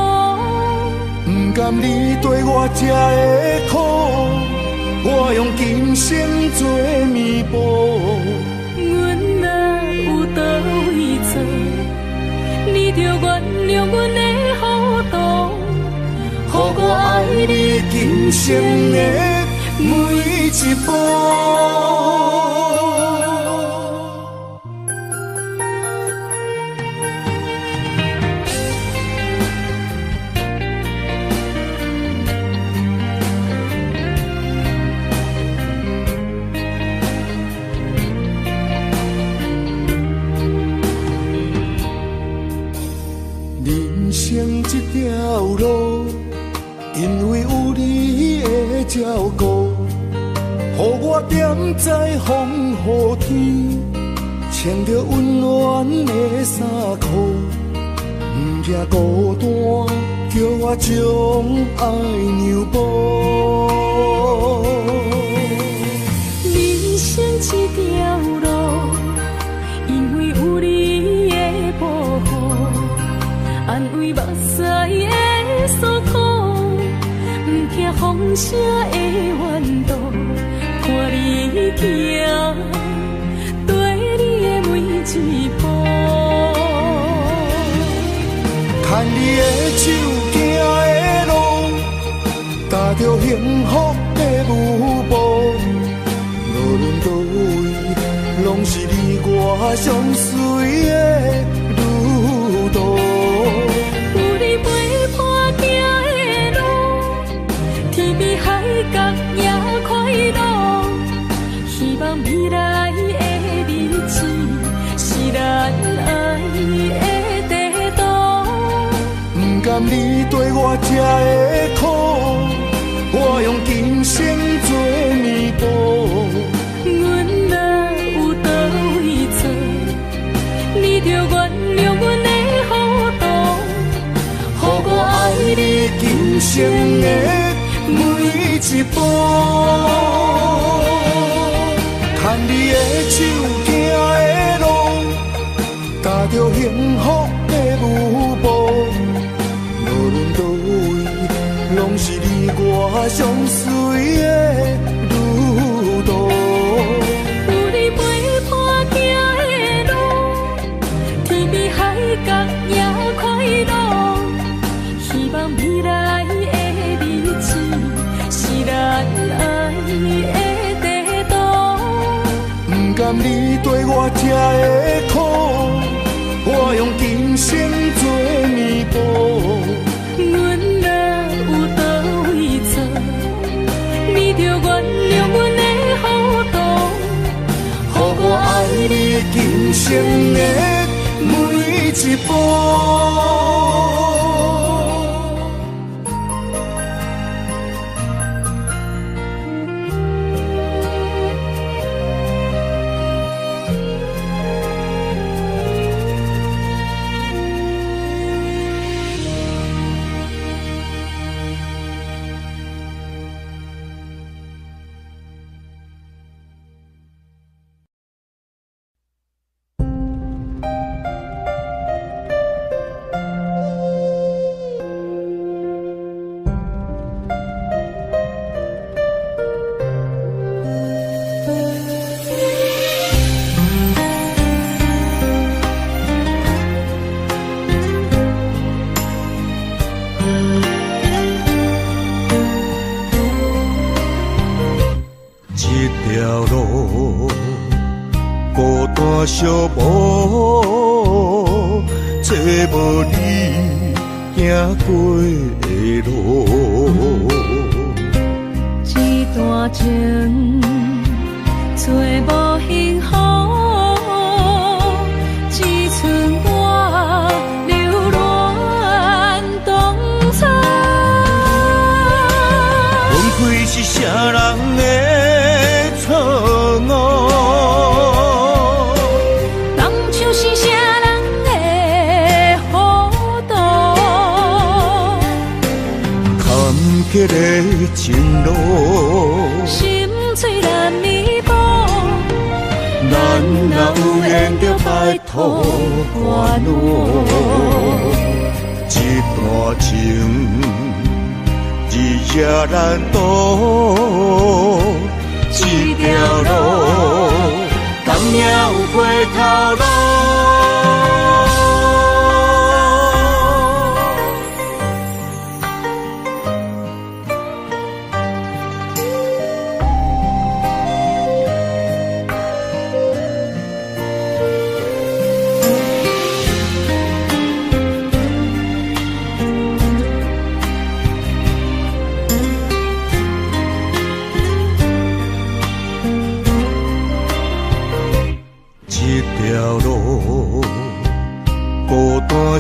不甘你对我这的苦，我用今生做弥补。阮若有倒位做，你着原谅阮的糊涂，予我爱你今生的每一步。人生这条路，因为有你的照顾，予我踮在风雨天，穿着温暖的衫裤，不惊孤单，叫我将爱让步。人生这条路，因为有你的保护，安慰目屎的诉苦，不听风声的怨毒，伴你行，对你的每一步。牵你的手行的路，踏着幸福的舞步，无论倒位，拢是你我相随的旅途。有你陪伴行的路，天边海角也快乐。希望未来的日子是咱爱的地图。不甘你对我这的苦，我用今生做弥补。阮若有倒位做，你着原谅阮的糊涂，予我爱你今生的每一步。牵你的手行的路，踏着幸福的舞步，无论倒位，拢是你我相随的旅途。有你陪伴行的路，天边海角也快乐。希望未来的日子是咱爱的地图。不甘你对我这的苦，我用今生做弥补。阮若有倒位做，你着原谅阮的糊涂，予我爱你今生的每一步。寂无你行过的路，一段情找无幸福，只剩我流恋当初。分开是啥人的错误？当初是啥人的糊涂？坎坷的情路，心碎难弥补。咱若有缘着摆脱烦恼，一段情日夜难渡，这条路敢也有回头路。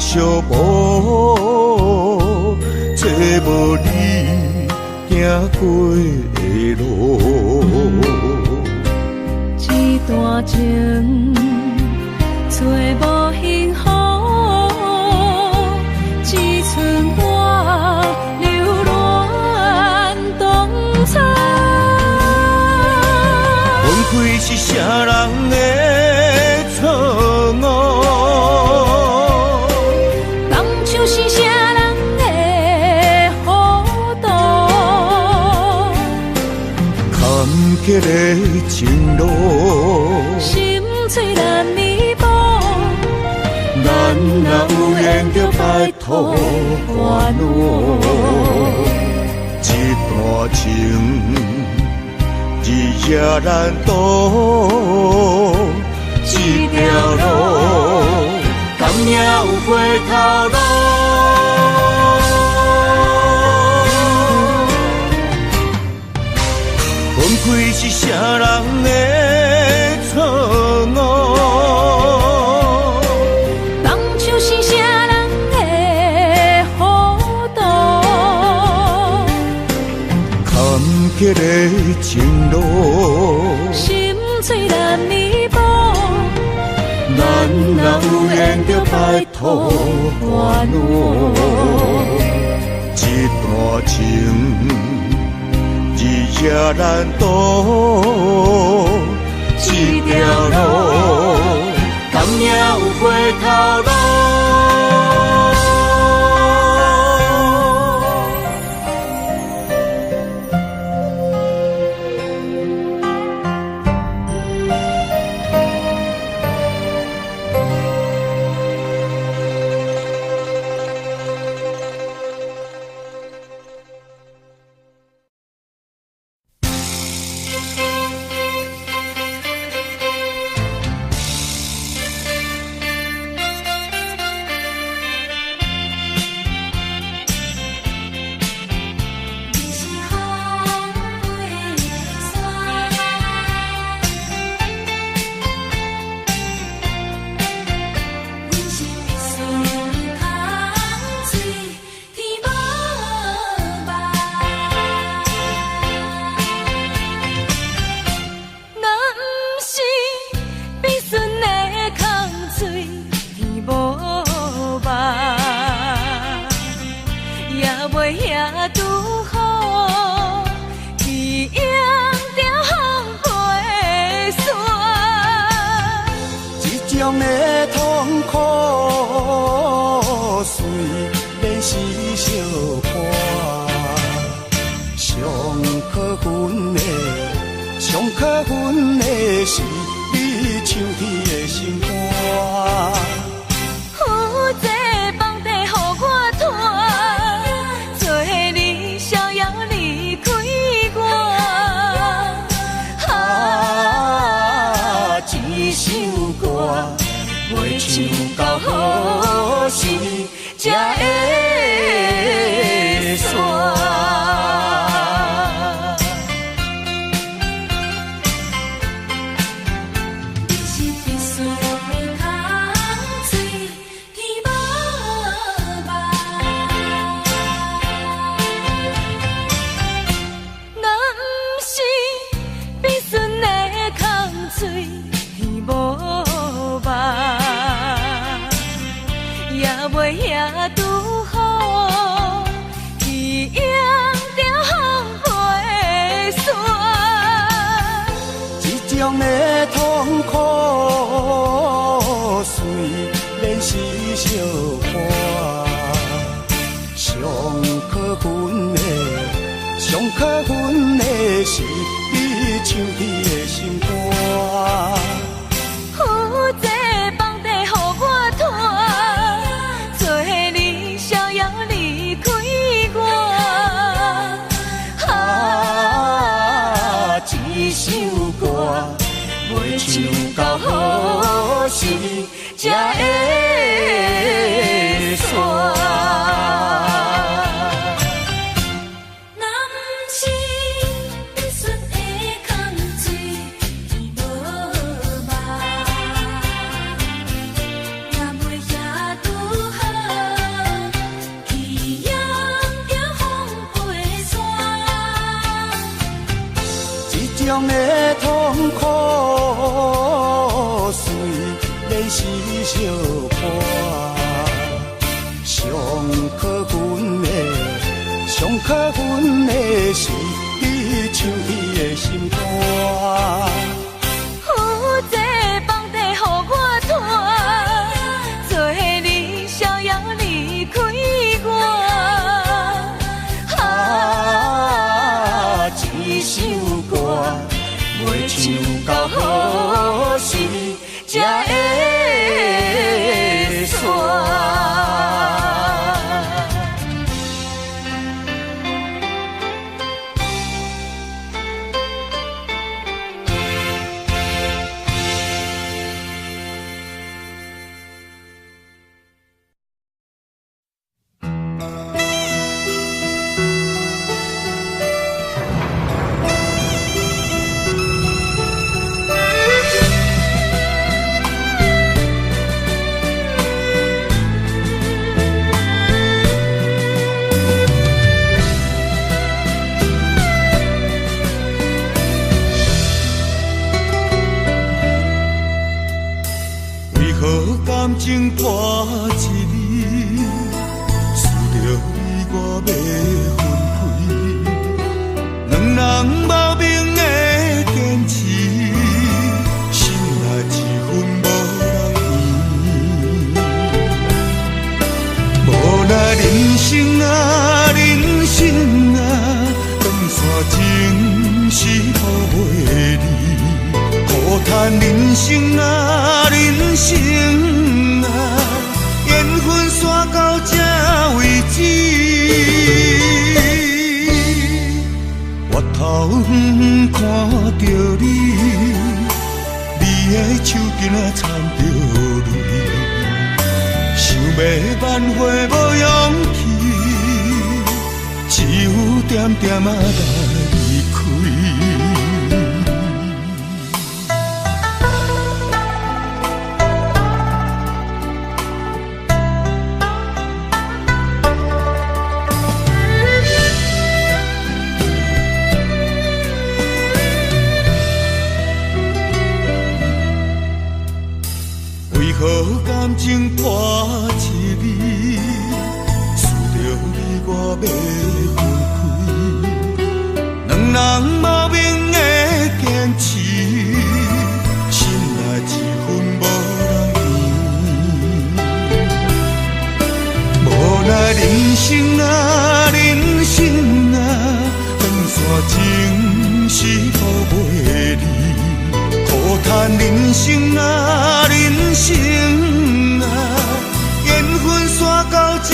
寂无找无你行过的路，一段情找无幸福，只剩我流恋当初。分开是啥人的错误？是啥人的糊涂？坎坷的情路，心碎难弥补。咱若有缘着摆脱烦恼，一段情日夜难渡，这条路敢也有回头路。分开是啥人的错误？当初是啥人的糊涂？坎坷的情路，心碎难弥补。咱若有缘着摆脱烦恼，一段情日夜难渡，这条路敢也有回头路。种的痛苦虽然是相伴，上可恨的是你唱天的心肝。有这房地予我拖，做你逍遥离开我。一首歌。袂唱到好时才会煞。将的痛苦随练习小看，上可恨的是你唱起的心肝。有这房地予我拖，做你逍遥离开我。一首歌。袂唱到好时才会煞。若不是你顺的空嘴天无望，也袂遐拄好，去仰着风飞山。这种的痛苦。是小看，上可恨的是你唱起的心肝。有这房地予我拖，做你逍遥离开我。一首歌袂唱到好时才会煞。感情破一字，思着你我要分开，两人无明的坚持，心内一分无人圆。无奈人生啊，人生啊，长线情是抱袂离。苦叹人生啊，人生啊，缘分线到这为止。我头远看着你，你的手紧啊掺着泪，想要挽回无勇气，只有点点啊来离开。何感情破一字，思着你我要分开，两人无明的坚持，心内一分无人圆。无奈人生啊，人生啊，长线情是抱袂离。苦叹人生啊，人生啊，缘分线到这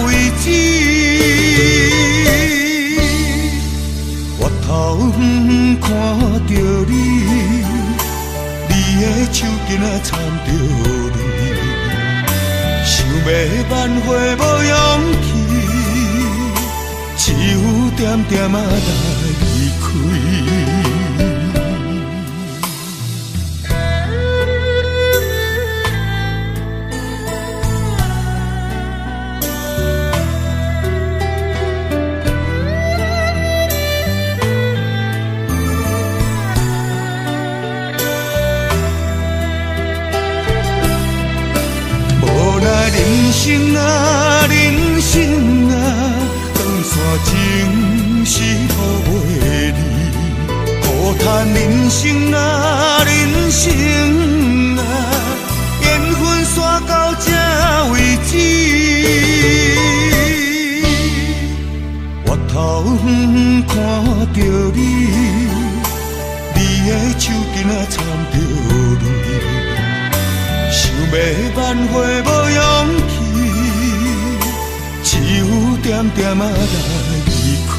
为止。我头远看着你，你的手紧啊掺着泪，挽回无勇气，只有点点仔来离开。人生啊，人生啊，长线情是好袂离。苦叹人生啊，人生啊，缘分煞到这为止。月头远看着你，你的手巾啊掺着泪。想要挽回无勇气，只有点点仔来离开。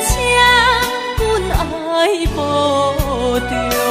请阮爱保重。